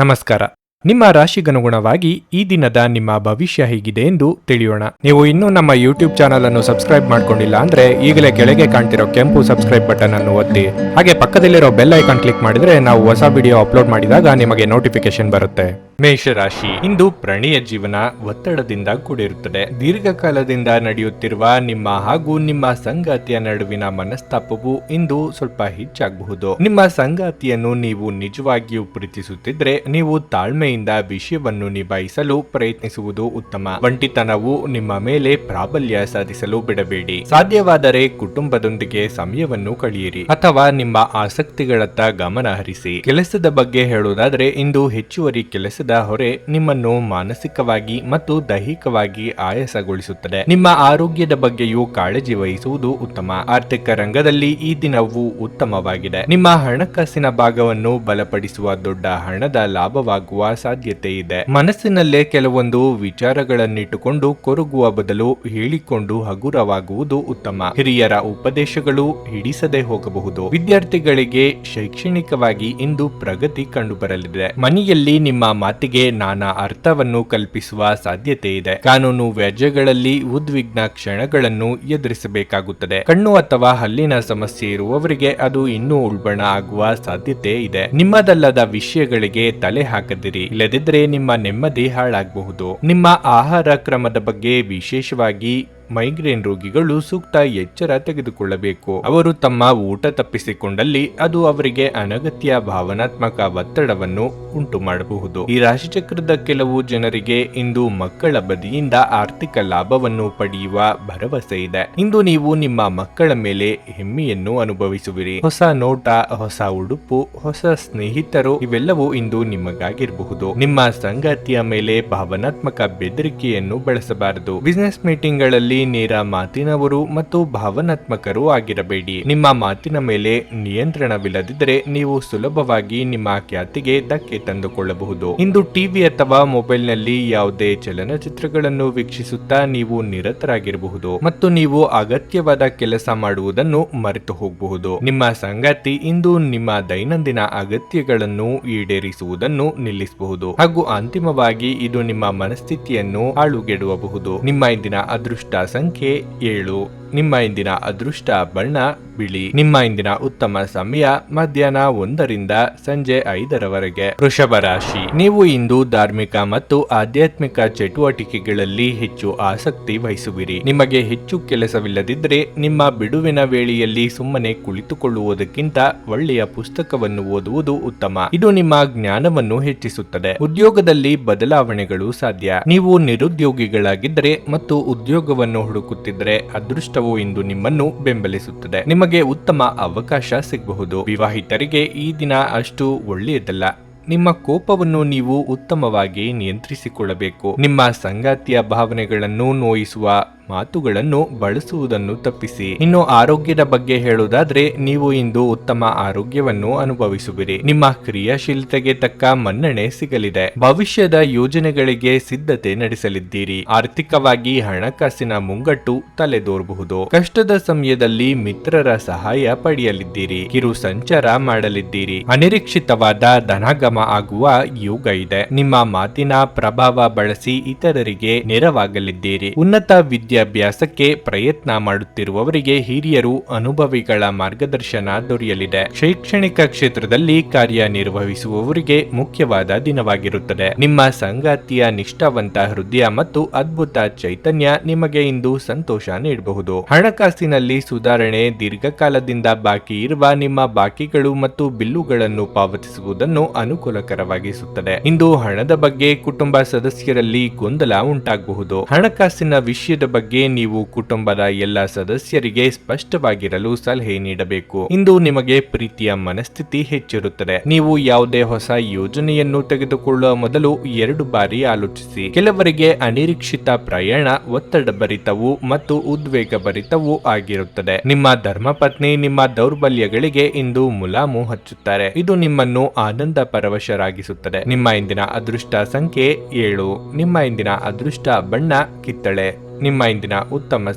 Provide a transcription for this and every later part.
ನಮಸ್ಕಾರ. ನಿಮ್ಮ ರಾಶಿಗನುಗುಣವಾಗಿ ಈ ದಿನದ ನಿಮ್ಮ ಭವಿಷ್ಯ ಹೇಗಿದೆ ಎಂದು ತಿಳಿಯೋಣ. ನೀವು ಇನ್ನೂ ನಮ್ಮ ಯೂಟ್ಯೂಬ್ ಚಾನಲ್ ಅನ್ನು ಸಬ್ಸ್ಕ್ರೈಬ್ ಮಾಡ್ಕೊಂಡಿಲ್ಲ ಅಂದ್ರೆ ಈಗಲೇ ಕೆಳಗೆ ಕಾಣ್ತಿರೋ ಕೆಂಪು ಸಬ್ಸ್ಕ್ರೈಬ್ ಬಟನ್ ಅನ್ನು ಒತ್ತಿ, ಹಾಗೆ ಪಕ್ಕದಲ್ಲಿರೋ ಬೆಲ್ ಐಕಾನ್ ಕ್ಲಿಕ್ ಮಾಡಿದ್ರೆ ನಾವು ಹೊಸ ವಿಡಿಯೋ ಅಪ್ಲೋಡ್ ಮಾಡಿದಾಗ ನಿಮಗೆ ನೋಟಿಫಿಕೇಶನ್ ಬರುತ್ತೆ. ಮೇಷರಾಶಿ, ಇಂದು ಪ್ರಣಯ ಜೀವನ ಒತ್ತಡದಿಂದ ಕೂಡಿರುತ್ತದೆ. ದೀರ್ಘಕಾಲದಿಂದ ನಡೆಯುತ್ತಿರುವ ನಿಮ್ಮ ಹಾಗೂ ನಿಮ್ಮ ಸಂಗಾತಿಯ ನಡುವಿನ ಮನಸ್ತಾಪವು ಇಂದು ಸ್ವಲ್ಪ ಹೆಚ್ಚಾಗಬಹುದು. ನಿಮ್ಮ ಸಂಗಾತಿಯನ್ನು ನೀವು ನಿಜವಾಗಿಯೂ ಪ್ರೀತಿಸುತ್ತಿದ್ರೆ ನೀವು ತಾಳ್ಮೆಯಿಂದ ವಿಷಯವನ್ನು ನಿಭಾಯಿಸಲು ಪ್ರಯತ್ನಿಸುವುದು ಉತ್ತಮ. ಒಂಟಿತನವು ನಿಮ್ಮ ಮೇಲೆ ಪ್ರಾಬಲ್ಯ ಸಾಧಿಸಲು ಬಿಡಬೇಡಿ. ಸಾಧ್ಯವಾದರೆ ಕುಟುಂಬದೊಂದಿಗೆ ಸಮಯವನ್ನು ಕಳೆಯಿರಿ ಅಥವಾ ನಿಮ್ಮ ಆಸಕ್ತಿಗಳತ್ತ ಗಮನ ಹರಿಸಿ. ಕೆಲಸದ ಬಗ್ಗೆ ಹೇಳುವುದಾದರೆ ಇಂದು ಹೆಚ್ಚುವರಿ ಕೆಲಸದ ಹೊರೆ ನಿಮ್ಮನ್ನು ಮಾನಸಿಕವಾಗಿ ಮತ್ತು ದೈಹಿಕವಾಗಿ ಆಯಾಸಗೊಳಿಸುತ್ತದೆ. ನಿಮ್ಮ ಆರೋಗ್ಯದ ಬಗ್ಗೆಯೂ ಕಾಳಜಿ ವಹಿಸುವುದು ಉತ್ತಮ. ಆರ್ಥಿಕ ರಂಗದಲ್ಲಿ ಈ ದಿನವು ಉತ್ತಮವಾಗಿದೆ. ನಿಮ್ಮ ಹಣಕಾಸಿನ ಭಾಗವನ್ನು ಬಲಪಡಿಸುವ ದೊಡ್ಡ ಹಣದ ಲಾಭವಾಗುವ ಸಾಧ್ಯತೆ ಇದೆ. ಮನಸ್ಸಿನಲ್ಲೇ ಕೆಲವೊಂದು ವಿಚಾರಗಳನ್ನಿಟ್ಟುಕೊಂಡು ಕೊರಗುವ ಬದಲು ಹೇಳಿಕೊಂಡು ಹಗುರವಾಗುವುದು ಉತ್ತಮ. ಹಿರಿಯರ ಉಪದೇಶಗಳು ಹಿಡಿಸದೆ ಹೋಗಬಹುದು. ವಿದ್ಯಾರ್ಥಿಗಳಿಗೆ ಶೈಕ್ಷಣಿಕವಾಗಿ ಇಂದು ಪ್ರಗತಿ ಕಂಡುಬರಲಿದೆ. ಮನೆಯಲ್ಲಿ ನಿಮ್ಮ ಮಾತಿಗೆ ನಾನಾ ಅರ್ಥವನ್ನು ಕಲ್ಪಿಸುವ ಸಾಧ್ಯತೆ ಇದೆ. ಕಾನೂನು ವ್ಯಾಜ್ಯಗಳಲ್ಲಿ ಉದ್ವಿಗ್ನ ಕ್ಷಣಗಳನ್ನು ಎದುರಿಸಬೇಕಾಗುತ್ತದೆ. ಕಣ್ಣು ಅಥವಾ ಹಲ್ಲಿನ ಸಮಸ್ಯೆ ಇರುವವರಿಗೆ ಅದು ಇನ್ನೂ ಉಲ್ಬಣ ಆಗುವ ಸಾಧ್ಯತೆ ಇದೆ. ನಿಮ್ಮದಲ್ಲದ ವಿಷಯಗಳಿಗೆ ತಲೆ ಹಾಕದಿರಿ, ಇಲ್ಲದಿದ್ದರೆ ನಿಮ್ಮ ನೆಮ್ಮದಿ ಹಾಳಾಗಬಹುದು. ನಿಮ್ಮ ಆಹಾರ ಕ್ರಮದ ಬಗ್ಗೆ, ವಿಶೇಷವಾಗಿ ಮೈಗ್ರೇನ್ ರೋಗಿಗಳು ಸೂಕ್ತ ಎಚ್ಚರ ತೆಗೆದುಕೊಳ್ಳಬೇಕು. ಅವರು ತಮ್ಮ ಊಟ ತಪ್ಪಿಸಿಕೊಂಡಲ್ಲಿ ಅದು ಅವರಿಗೆ ಅನಗತ್ಯ ಭಾವನಾತ್ಮಕ ಒತ್ತಡವನ್ನು ಉಂಟು ಮಾಡಬಹುದು. ಈ ರಾಶಿಚಕ್ರದ ಕೆಲವು ಜನರಿಗೆ ಇಂದು ಮಕ್ಕಳ ಬದಿಯಿಂದ ಆರ್ಥಿಕ ಲಾಭವನ್ನು ಪಡೆಯುವ ಭರವಸೆ ಇದೆ. ಇಂದು ನೀವು ನಿಮ್ಮ ಮಕ್ಕಳ ಮೇಲೆ ಹೆಮ್ಮೆಯನ್ನು ಅನುಭವಿಸುವಿರಿ. ಹೊಸ ನೋಟ, ಹೊಸ ಉಡುಪು, ಹೊಸ ಸ್ನೇಹಿತರು ಇವೆಲ್ಲವೂ ಇಂದು ನಿಮಗಾಗಿರಬಹುದು. ನಿಮ್ಮ ಸಂಗಾತಿಯ ಮೇಲೆ ಭಾವನಾತ್ಮಕ ಬೆದರಿಕೆಯನ್ನು ಬಳಸಬಾರದು. ಬಿಸಿನೆಸ್ ಮೀಟಿಂಗ್ ಗಳಲ್ಲಿ ನೇರ ಮಾತಿನವರು ಮತ್ತು ಭಾವನಾತ್ಮಕರು ಆಗಿರಬೇಡಿ. ನಿಮ್ಮ ಮಾತಿನ ಮೇಲೆ ನಿಯಂತ್ರಣವಿಲ್ಲದಿದ್ದರೆ ನೀವು ಸುಲಭವಾಗಿ ನಿಮ್ಮ ಖ್ಯಾತಿಗೆ ಧಕ್ಕೆ ತಂದುಕೊಳ್ಳಬಹುದು. ಇಂದು ಟಿವಿ ಅಥವಾ ಮೊಬೈಲ್ ನಲ್ಲಿ ಯಾವುದೇ ಚಲನಚಿತ್ರಗಳನ್ನು ವೀಕ್ಷಿಸುತ್ತಾ ನೀವು ನಿರತರಾಗಿರಬಹುದು ಮತ್ತು ನೀವು ಅಗತ್ಯವಾದ ಕೆಲಸ ಮಾಡುವುದನ್ನು ಮರೆತು ಹೋಗಬಹುದು. ನಿಮ್ಮ ಸಂಗಾತಿ ಇಂದು ನಿಮ್ಮ ದೈನಂದಿನ ಅಗತ್ಯಗಳನ್ನು ಈಡೇರಿಸುವುದನ್ನು ನಿಲ್ಲಿಸಬಹುದು ಹಾಗೂ ಅಂತಿಮವಾಗಿ ಇದು ನಿಮ್ಮ ಮನಸ್ಥಿತಿಯನ್ನು ಹಾಳುಗೆಡುವಬಹುದು. ನಿಮ್ಮ ಇಂದಿನ ಅದೃಷ್ಟ ಸಂಖ್ಯೆ 7. ನಿಮ್ಮ ಇಂದಿನ ಅದೃಷ್ಟ ಬಣ್ಣ ಬಿಳಿ. ನಿಮ್ಮ ಇಂದಿನ ಉತ್ತಮ ಸಮಯ ಮಧ್ಯಾಹ್ನ 1ರಿಂದ ಸಂಜೆ 5ರವರೆಗೆ. ವೃಷಭ ರಾಶಿ, ನೀವು ಇಂದು ಧಾರ್ಮಿಕ ಮತ್ತು ಆಧ್ಯಾತ್ಮಿಕ ಚಟುವಟಿಕೆಗಳಲ್ಲಿ ಹೆಚ್ಚು ಆಸಕ್ತಿ ವಹಿಸುವಿರಿ. ನಿಮಗೆ ಹೆಚ್ಚು ಕೆಲಸವಿಲ್ಲದಿದ್ದರೆ ನಿಮ್ಮ ಬಿಡುವಿನ ವೇಳೆಯಲ್ಲಿ ಸುಮ್ಮನೆ ಕುಳಿತುಕೊಳ್ಳುವುದಕ್ಕಿಂತ ಒಳ್ಳೆಯ ಪುಸ್ತಕವನ್ನು ಓದುವುದು ಉತ್ತಮ. ಇದು ನಿಮ್ಮ ಜ್ಞಾನವನ್ನು ಹೆಚ್ಚಿಸುತ್ತದೆ. ಉದ್ಯೋಗದಲ್ಲಿ ಬದಲಾವಣೆಗಳು ಸಾಧ್ಯ. ನೀವು ನಿರುದ್ಯೋಗಿಗಳಾಗಿದ್ದರೆ ಮತ್ತು ಉದ್ಯೋಗವನ್ನು ಹುಡುಕುತ್ತಿದ್ದರೆ ಅದೃಷ್ಟವು ಇಂದು ನಿಮ್ಮನ್ನು ಬೆಂಬಲಿಸುತ್ತದೆ. ನಿಮಗೆ ಉತ್ತಮ ಅವಕಾಶ ಸಿಗಬಹುದು. ವಿವಾಹಿತರಿಗೆ ಈ ದಿನ ಅಷ್ಟು ಒಳ್ಳೆಯದಲ್ಲ. ನಿಮ್ಮ ಕೋಪವನ್ನು ನೀವು ಉತ್ತಮವಾಗಿ ನಿಯಂತ್ರಿಸಿಕೊಳ್ಳಬೇಕು. ನಿಮ್ಮ ಸಂಗಾತಿಯ ಭಾವನೆಗಳನ್ನು ನೋಯಿಸುವ ಮಾತುಗಳನ್ನು ಬಳಸುವುದನ್ನು ತಪ್ಪಿಸಿ. ಇನ್ನು ಆರೋಗ್ಯದ ಬಗ್ಗೆ ಹೇಳುವುದಾದ್ರೆ ನೀವು ಇಂದು ಉತ್ತಮ ಆರೋಗ್ಯವನ್ನು ಅನುಭವಿಸುವಿರಿ. ನಿಮ್ಮ ಕ್ರಿಯಾಶೀಲತೆಗೆ ತಕ್ಕ ಮನ್ನಣೆ ಸಿಗಲಿದೆ. ಭವಿಷ್ಯದ ಯೋಜನೆಗಳಿಗೆ ಸಿದ್ಧತೆ ನಡೆಸಲಿದ್ದೀರಿ. ಆರ್ಥಿಕವಾಗಿ ಹಣಕಾಸಿನ ಮುಂಗಟ್ಟು ತಲೆದೋರಬಹುದು. ಕಷ್ಟದ ಸಮಯದಲ್ಲಿ ಮಿತ್ರರ ಸಹಾಯ ಪಡೆಯಲಿದ್ದೀರಿ. ಕಿರು ಸಂಚಾರ ಮಾಡಲಿದ್ದೀರಿ. ಅನಿರೀಕ್ಷಿತವಾದ ಧನಾಗಮ ಆಗುವ ಯೋಗ ಇದೆ. ನಿಮ್ಮ ಮಾತಿನ ಪ್ರಭಾವ ಬಳಸಿ ಇತರರಿಗೆ ನೆರವಾಗಲಿದ್ದೀರಿ. ಉನ್ನತ ವಿದ್ಯಾಭ್ಯಾಸಕ್ಕೆ ಪ್ರಯತ್ನ ಮಾಡುತ್ತಿರುವವರಿಗೆ ಹಿರಿಯರು ಅನುಭವಿಗಳ ಮಾರ್ಗದರ್ಶನ ದೊರೆಯಲಿದೆ. ಶೈಕ್ಷಣಿಕ ಕ್ಷೇತ್ರದಲ್ಲಿ ಕಾರ್ಯನಿರ್ವಹಿಸುವವರಿಗೆ ಮುಖ್ಯವಾದ ದಿನವಾಗಿರುತ್ತದೆ. ನಿಮ್ಮ ಸಂಗಾತಿಯ ನಿಷ್ಠಾವಂತ ಹೃದಯ ಮತ್ತು ಅದ್ಭುತ ಚೈತನ್ಯ ನಿಮಗೆ ಇಂದು ಸಂತೋಷ ನೀಡಬಹುದು. ಹಣಕಾಸಿನಲ್ಲಿ ಸುಧಾರಣೆ. ದೀರ್ಘಕಾಲದಿಂದ ಬಾಕಿ ಇರುವ ನಿಮ್ಮ ಬಾಕಿಗಳು ಮತ್ತು ಬಿಲ್ಲುಗಳನ್ನು ಪಾವತಿಸುವುದನ್ನು ಅನುಕೂಲಕರವಾಗಿಸುತ್ತದೆ. ಇಂದು ಹಣದ ಬಗ್ಗೆ ಕುಟುಂಬ ಸದಸ್ಯರಲ್ಲಿ ಗೊಂದಲ ಉಂಟಾಗಬಹುದು. ಹಣಕಾಸಿನ ವಿಷಯದ ಬಗ್ಗೆ ನೀವು ಕುಟುಂಬದ ಎಲ್ಲ ಸದಸ್ಯರಿಗೆ ಸ್ಪಷ್ಟವಾಗಿರಲು ಸಲಹೆ ನೀಡಬೇಕು. ಇಂದು ನಿಮಗೆ ಪ್ರೀತಿಯ ಮನಸ್ಥಿತಿ ಹೆಚ್ಚಿರುತ್ತದೆ. ನೀವು ಯಾವುದೇ ಹೊಸ ಯೋಜನೆಯನ್ನು ತೆಗೆದುಕೊಳ್ಳುವ ಮೊದಲು 2 ಬಾರಿ ಆಲೋಚಿಸಿ. ಕೆಲವರಿಗೆ ಅನಿರೀಕ್ಷಿತ ಪ್ರಯಾಣ ಒತ್ತಡಭರಿತವೂ ಮತ್ತು ಉದ್ವೇಗಭರಿತವೂ ಆಗಿರುತ್ತದೆ. ನಿಮ್ಮ ಧರ್ಮಪತ್ನಿ ನಿಮ್ಮ ದೌರ್ಬಲ್ಯಗಳಿಗೆ ಇಂದು ಮುಲಾಮು ಹಚ್ಚುತ್ತಾರೆ. ಇದು ನಿಮ್ಮನ್ನು ಆನಂದ ಪರವಶರಾಗಿಸುತ್ತದೆ. ನಿಮ್ಮ ಇಂದಿನ ಅದೃಷ್ಟ ಸಂಖ್ಯೆ 7. ನಿಮ್ಮ ಇಂದಿನ ಅದೃಷ್ಟ ಬಣ್ಣ ಕಿತ್ತಳೆ. ನಿಮ್ಮ ಇಂದಿನ ಉತ್ತಮ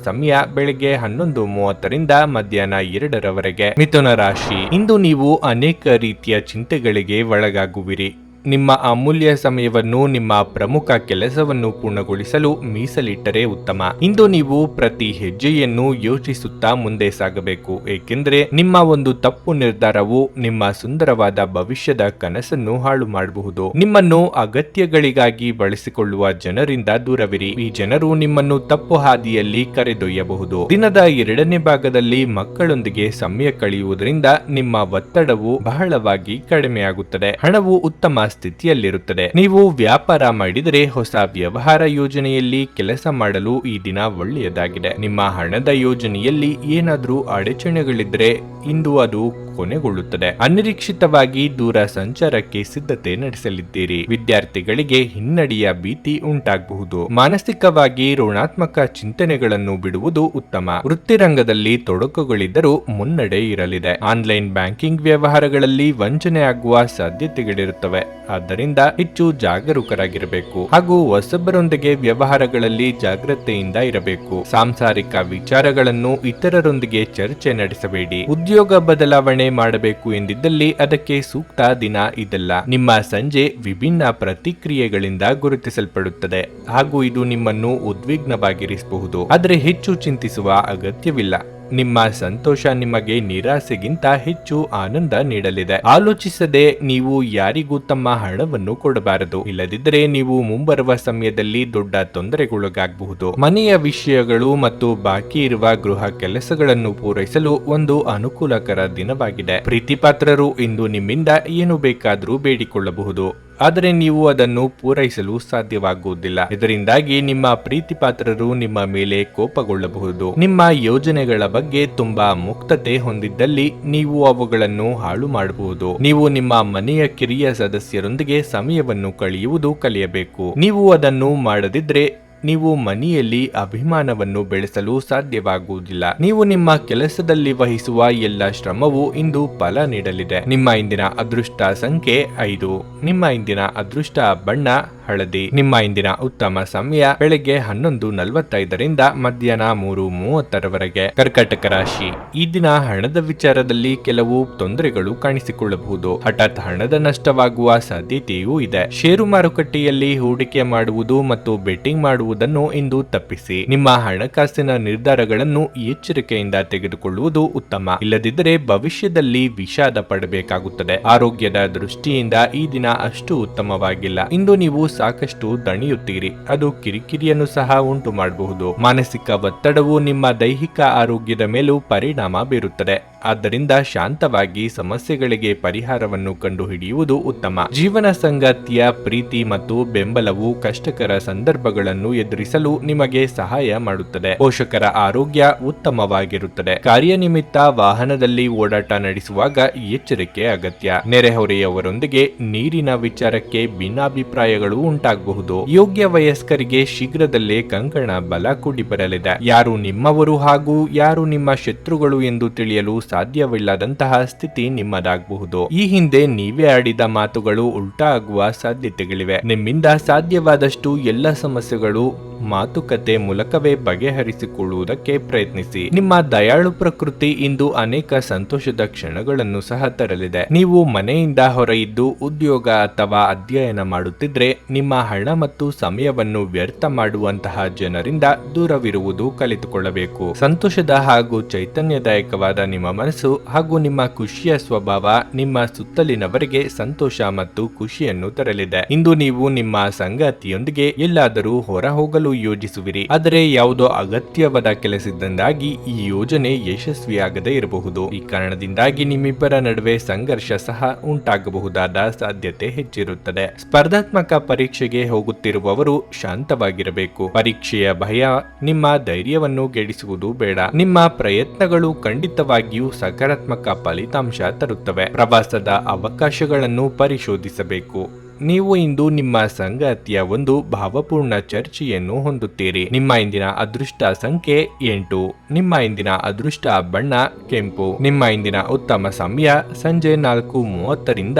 ಸಮಯ ಬೆಳಿಗ್ಗೆ 11:30ರಿಂದ ಮಧ್ಯಾಹ್ನ 2ರವರೆಗೆ. ಮಿಥುನ ರಾಶಿ, ಇಂದು ನೀವು ಅನೇಕ ರೀತಿಯ ಚಿಂತೆಗಳಿಗೆ ಒಳಗಾಗುವಿರಿ. ನಿಮ್ಮ ಅಮೂಲ್ಯ ಸಮಯವನ್ನು ನಿಮ್ಮ ಪ್ರಮುಖ ಕೆಲಸವನ್ನು ಪೂರ್ಣಗೊಳಿಸಲು ಮೀಸಲಿಟ್ಟರೆ ಉತ್ತಮ. ಇಂದು ನೀವು ಪ್ರತಿ ಹೆಜ್ಜೆಯನ್ನು ಯೋಚಿಸುತ್ತಾ ಮುಂದೆ ಸಾಗಬೇಕು, ಏಕೆಂದರೆ ನಿಮ್ಮ ಒಂದು ತಪ್ಪು ನಿರ್ಧಾರವು ನಿಮ್ಮ ಸುಂದರವಾದ ಭವಿಷ್ಯದ ಕನಸನ್ನು ಹಾಳು ಮಾಡಬಹುದು. ನಿಮ್ಮನ್ನು ಅಗತ್ಯಗಳಿಗಾಗಿ ಬಳಸಿಕೊಳ್ಳುವ ಜನರಿಂದ ದೂರವಿರಿ. ಈ ಜನರು ನಿಮ್ಮನ್ನು ತಪ್ಪು ಹಾದಿಯಲ್ಲಿ ಕರೆದೊಯ್ಯಬಹುದು. ದಿನದ 2ನೇ ಭಾಗದಲ್ಲಿ ಮಕ್ಕಳೊಂದಿಗೆ ಸಮಯ ಕಳೆಯುವುದರಿಂದ ನಿಮ್ಮ ಒತ್ತಡವು ಬಹಳವಾಗಿ ಕಡಿಮೆಯಾಗುತ್ತದೆ. ಹಣವು ಉತ್ತಮ ಸ್ಥಿತಿಯಲ್ಲಿರುತ್ತದೆ. ನೀವು ವ್ಯಾಪಾರ ಮಾಡಿದರೆ ಹೊಸ ವ್ಯವಹಾರ ಯೋಜನೆಯಲ್ಲಿ ಕೆಲಸ ಮಾಡಲು ಈ ದಿನ ಒಳ್ಳೆಯದಾಗಿದೆ. ನಿಮ್ಮ ಹಣದ ಯೋಜನೆಯಲ್ಲಿ ಏನಾದರೂ ಅಡಚಣೆಗಳಿದ್ರೆ ಇಂದು ಅದು ಕೊನೆಗೊಳ್ಳುತ್ತದೆ. ಅನಿರೀಕ್ಷಿತವಾಗಿ ದೂರ ಸಂಚಾರಕ್ಕೆ ಸಿದ್ಧತೆ ನಡೆಸಲಿದ್ದೀರಿ. ವಿದ್ಯಾರ್ಥಿಗಳಿಗೆ ಹಿನ್ನಡೆಯ ಭೀತಿ ಉಂಟಾಗಬಹುದು. ಮಾನಸಿಕವಾಗಿ ಋಣಾತ್ಮಕ ಚಿಂತನೆಗಳನ್ನು ಬಿಡುವುದು ಉತ್ತಮ. ವೃತ್ತಿರಂಗದಲ್ಲಿ ತೊಡಕುಗಳಿದ್ದರೂ ಮುನ್ನಡೆ ಇರಲಿದೆ. ಆನ್ಲೈನ್ ಬ್ಯಾಂಕಿಂಗ್ ವ್ಯವಹಾರಗಳಲ್ಲಿ ವಂಚನೆ ಆಗುವ ಸಾಧ್ಯತೆಗಳಿರುತ್ತವೆ. ಆದ್ದರಿಂದ ಹೆಚ್ಚು ಜಾಗರೂಕರಾಗಿರಬೇಕು ಹಾಗೂ ಹೊಸಬರೊಂದಿಗೆ ವ್ಯವಹಾರಗಳಲ್ಲಿ ಜಾಗ್ರತೆಯಿಂದ ಇರಬೇಕು. ಸಾಂಸಾರಿಕ ವಿಚಾರಗಳನ್ನು ಇತರರೊಂದಿಗೆ ಚರ್ಚೆ ನಡೆಸಬೇಡಿ. ಉದ್ಯೋಗ ಬದಲಾವಣೆ ಮಾಡಬೇಕು ಎಂದಿದ್ದಲ್ಲಿ ಅದಕ್ಕೆ ಸೂಕ್ತ ದಿನ ಇದಲ್ಲ. ನಿಮ್ಮ ಸಂಜೆ ವಿಭಿನ್ನ ಪ್ರತಿಕ್ರಿಯೆಗಳಿಂದ ಗುರುತಿಸಲ್ಪಡುತ್ತದೆ ಹಾಗೂ ಇದು ನಿಮ್ಮನ್ನು ಉದ್ವಿಗ್ನವಾಗಿರಿಸಬಹುದು. ಆದರೆ ಹೆಚ್ಚು ಚಿಂತಿಸುವ ಅಗತ್ಯವಿಲ್ಲ. ನಿಮ್ಮ ಸಂತೋಷ ನಿಮಗೆ ನಿರಾಸೆಗಿಂತ ಹೆಚ್ಚು ಆನಂದ ನೀಡಲಿದೆ. ಆಲೋಚಿಸದೆ ನೀವು ಯಾರಿಗೂ ತಮ್ಮ ಹಣವನ್ನು ಕೊಡಬಾರದು. ಇಲ್ಲದಿದ್ದರೆ ನೀವು ಮುಂಬರುವ ಸಮಯದಲ್ಲಿ ದೊಡ್ಡ ತೊಂದರೆಗೊಳಗಾಗಬಹುದು. ಮನೆಯ ವಿಷಯಗಳು ಮತ್ತು ಬಾಕಿ ಇರುವ ಗೃಹ ಕೆಲಸಗಳನ್ನು ಪೂರೈಸಲು ಒಂದು ಅನುಕೂಲಕರ ದಿನವಾಗಿದೆ. ಪ್ರೀತಿಪಾತ್ರರು ಇಂದು ನಿಮ್ಮಿಂದ ಏನು ಬೇಕಾದರೂ ಬೇಡಿಕೊಳ್ಳಬಹುದು, ಆದರೆ ನೀವು ಅದನ್ನು ಪೂರೈಸಲು ಸಾಧ್ಯವಾಗುವುದಿಲ್ಲ. ಇದರಿಂದಾಗಿ ನಿಮ್ಮ ಪ್ರೀತಿಪಾತ್ರರು ನಿಮ್ಮ ಮೇಲೆ ಕೋಪಗೊಳ್ಳಬಹುದು. ನಿಮ್ಮ ಯೋಜನೆಗಳ ಬಗ್ಗೆ ತುಂಬಾ ಮುಕ್ತತೆ ಹೊಂದಿದ್ದಲ್ಲಿ ನೀವು ಅವುಗಳನ್ನು ಹಾಳು ಮಾಡಬಹುದು. ನೀವು ನಿಮ್ಮ ಮನೆಯ ಕಿರಿಯ ಸದಸ್ಯರೊಂದಿಗೆ ಸಮಯವನ್ನು ಕಳೆಯುವುದು ಕಲಿಯಬೇಕು. ನೀವು ಅದನ್ನು ಮಾಡದಿದ್ರೆ ನೀವು ಮನೆಯಲ್ಲಿ ಅಭಿಮಾನವನ್ನು ಬೆಳೆಸಲು ಸಾಧ್ಯವಾಗುವುದಿಲ್ಲ. ನೀವು ನಿಮ್ಮ ಕೆಲಸದಲ್ಲಿ ವಹಿಸುವ ಎಲ್ಲ ಶ್ರಮವು ಇಂದು ಫಲ ನೀಡಲಿದೆ. ನಿಮ್ಮ ಇಂದಿನ ಅದೃಷ್ಟ ಸಂಖ್ಯೆ 5. ನಿಮ್ಮ ಇಂದಿನ ಅದೃಷ್ಟ ಬಣ್ಣ ಹಳದಿ. ನಿಮ್ಮ ಇಂದಿನ ಉತ್ತಮ ಸಮಯ ಬೆಳಗ್ಗೆ 11:45ರಿಂದ ಮಧ್ಯಾಹ್ನ 3:30ರವರೆಗೆ. ಕರ್ಕಾಟಕ ರಾಶಿ. ಈ ದಿನ ಹಣದ ವಿಚಾರದಲ್ಲಿ ಕೆಲವು ತೊಂದರೆಗಳು ಕಾಣಿಸಿಕೊಳ್ಳಬಹುದು. ಹಠಾತ್ ಹಣದ ನಷ್ಟವಾಗುವ ಸಾಧ್ಯತೆಯೂ ಇದೆ. ಷೇರು ಮಾರುಕಟ್ಟೆಯಲ್ಲಿ ಹೂಡಿಕೆ ಮಾಡುವುದು ಮತ್ತು ಬೆಟ್ಟಿಂಗ್ ಮಾಡುವುದನ್ನು ಇಂದು ತಪ್ಪಿಸಿ. ನಿಮ್ಮ ಹಣಕಾಸಿನ ನಿರ್ಧಾರಗಳನ್ನು ಎಚ್ಚರಿಕೆಯಿಂದ ತೆಗೆದುಕೊಳ್ಳುವುದು ಉತ್ತಮ. ಇಲ್ಲದಿದ್ದರೆ ಭವಿಷ್ಯದಲ್ಲಿ ವಿಷಾದ ಪಡಬೇಕಾಗುತ್ತದೆ. ಆರೋಗ್ಯದ ದೃಷ್ಟಿಯಿಂದ ಈ ದಿನ ಅಷ್ಟು ಉತ್ತಮವಾಗಿಲ್ಲ. ಇಂದು ನೀವು ಸಾಕಷ್ಟು ದಣಿಯುತ್ತೀರಿ. ಅದು ಕಿರಿಕಿರಿಯನ್ನು ಸಹ ಉಂಟು ಮಾಡಬಹುದು. ಮಾನಸಿಕ ಒತ್ತಡವು ನಿಮ್ಮ ದೈಹಿಕ ಆರೋಗ್ಯದ ಮೇಲೂ ಪರಿಣಾಮ ಬೀರುತ್ತದೆ. ಆದ್ದರಿಂದ ಶಾಂತವಾಗಿ ಸಮಸ್ಯೆಗಳಿಗೆ ಪರಿಹಾರವನ್ನು ಕಂಡುಹಿಡಿಯುವುದು ಉತ್ತಮ. ಜೀವನ ಸಂಗಾತಿಯ ಪ್ರೀತಿ ಮತ್ತು ಬೆಂಬಲವು ಕಷ್ಟಕರ ಸಂದರ್ಭಗಳನ್ನು ಎದುರಿಸಲು ನಿಮಗೆ ಸಹಾಯ ಮಾಡುತ್ತದೆ. ಪೋಷಕರ ಆರೋಗ್ಯ ಉತ್ತಮವಾಗಿರುತ್ತದೆ. ಕಾರ್ಯನಿಮಿತ್ತ ವಾಹನದಲ್ಲಿ ಓಡಾಟ ನಡೆಸುವಾಗ ಎಚ್ಚರಿಕೆ ಅಗತ್ಯ. ನೆರೆಹೊರೆಯವರೊಂದಿಗೆ ನೀರಿನ ವಿಚಾರಕ್ಕೆ ಭಿನ್ನಾಭಿಪ್ರಾಯಗಳು ಉಂಟಾಗಬಹುದು. ಯೋಗ್ಯ ವಯಸ್ಕರಿಗೆ ಶೀಘ್ರದಲ್ಲೇ ಕಂಕಣ ಬಲ ಕೂಡಿ ಬರಲಿದೆ. ಯಾರು ನಿಮ್ಮವರು ಹಾಗೂ ಯಾರು ನಿಮ್ಮ ಶತ್ರುಗಳು ಎಂದು ತಿಳಿಯಲು ಸಾಧ್ಯವಿಲ್ಲದಂತಹ ಸ್ಥಿತಿ ನಿಮ್ಮದಾಗಬಹುದು. ಈ ಹಿಂದೆ ನೀವೇ ಆಡಿದ ಮಾತುಗಳು ಉಲ್ಟಾ ಆಗುವ ಸಾಧ್ಯತೆಗಳಿವೆ. ನಿಮ್ಮಿಂದ ಸಾಧ್ಯವಾದಷ್ಟು ಎಲ್ಲ ಸಮಸ್ಯೆಗಳು ಮಾತುಕತೆ ಮೂಲಕವೇ ಬಗೆಹರಿಸಿಕೊಳ್ಳುವುದಕ್ಕೆ ಪ್ರಯತ್ನಿಸಿ. ನಿಮ್ಮ ದಯಾಳು ಪ್ರಕೃತಿ ಇಂದು ಅನೇಕ ಸಂತೋಷದ ಕ್ಷಣಗಳನ್ನು ಸಹ ತರಲಿದೆ. ನೀವು ಮನೆಯಿಂದ ಹೊರಯಿದ್ದು ಉದ್ಯೋಗ ಅಥವಾ ಅಧ್ಯಯನ ಮಾಡುತ್ತಿದ್ರೆ ನಿಮ್ಮ ಹಣ ಮತ್ತು ಸಮಯವನ್ನು ವ್ಯರ್ಥ ಮಾಡುವಂತಹ ಜನರಿಂದ ದೂರವಿರುವುದು ಕಲಿತುಕೊಳ್ಳಬೇಕು. ಸಂತೋಷದ ಹಾಗೂ ಚೈತನ್ಯದಾಯಕವಾದ ನಿಮ್ಮ ಮನಸ್ಸು ಹಾಗೂ ನಿಮ್ಮ ಖುಷಿಯ ಸ್ವಭಾವ ನಿಮ್ಮ ಸುತ್ತಲಿನವರಿಗೆ ಸಂತೋಷ ಮತ್ತು ಖುಷಿಯನ್ನು ತರಲಿದೆ. ಇಂದು ನೀವು ನಿಮ್ಮ ಸಂಗಾತಿಯೊಂದಿಗೆ ಎಲ್ಲಾದರೂ ಹೊರ ಹೋಗಲು ಯೋಜಿಸುವಿರಿ. ಆದರೆ ಯಾವುದೋ ಅಗತ್ಯವಾದ ಕೆಲಸದಿಂದಾಗಿ ಈ ಯೋಜನೆ ಯಶಸ್ವಿಯಾಗದೇ ಇರಬಹುದು. ಈ ಕಾರಣದಿಂದಾಗಿ ನಿಮ್ಮಿಬ್ಬರ ನಡುವೆ ಸಂಘರ್ಷ ಸಹ ಉಂಟಾಗಬಹುದಾದ ಸಾಧ್ಯತೆ ಹೆಚ್ಚಿರುತ್ತದೆ. ಸ್ಪರ್ಧಾತ್ಮಕ ಪರೀಕ್ಷೆಗೆ ಹೋಗುತ್ತಿರುವವರು ಶಾಂತವಾಗಿರಬೇಕು. ಪರೀಕ್ಷೆಯ ಭಯ ನಿಮ್ಮ ಧೈರ್ಯವನ್ನು ಗೆಡಿಸುವುದು ಬೇಡ. ನಿಮ್ಮ ಪ್ರಯತ್ನಗಳು ಖಂಡಿತವಾಗಿಯೂ ಸಕಾರಾತ್ಮಕ ಫಲಿತಾಂಶ ತರುತ್ತವೆ. ಪ್ರವಾಸದ ಅವಕಾಶಗಳನ್ನು ಪರಿಶೋಧಿಸಬೇಕು. ನೀವು ಇಂದು ನಿಮ್ಮ ಸಂಗಾತಿಯ ಒಂದು ಭಾವಪೂರ್ಣ ಚರ್ಚೆಯನ್ನು ಹೊಂದುತ್ತೀರಿ. ನಿಮ್ಮ ಇಂದಿನ ಅದೃಷ್ಟ ಸಂಖ್ಯೆ 8. ನಿಮ್ಮ ಇಂದಿನ ಅದೃಷ್ಟ ಬಣ್ಣ ಕೆಂಪು. ನಿಮ್ಮ ಇಂದಿನ ಉತ್ತಮ ಸಮಯ ಸಂಜೆ 4:30ರಿಂದ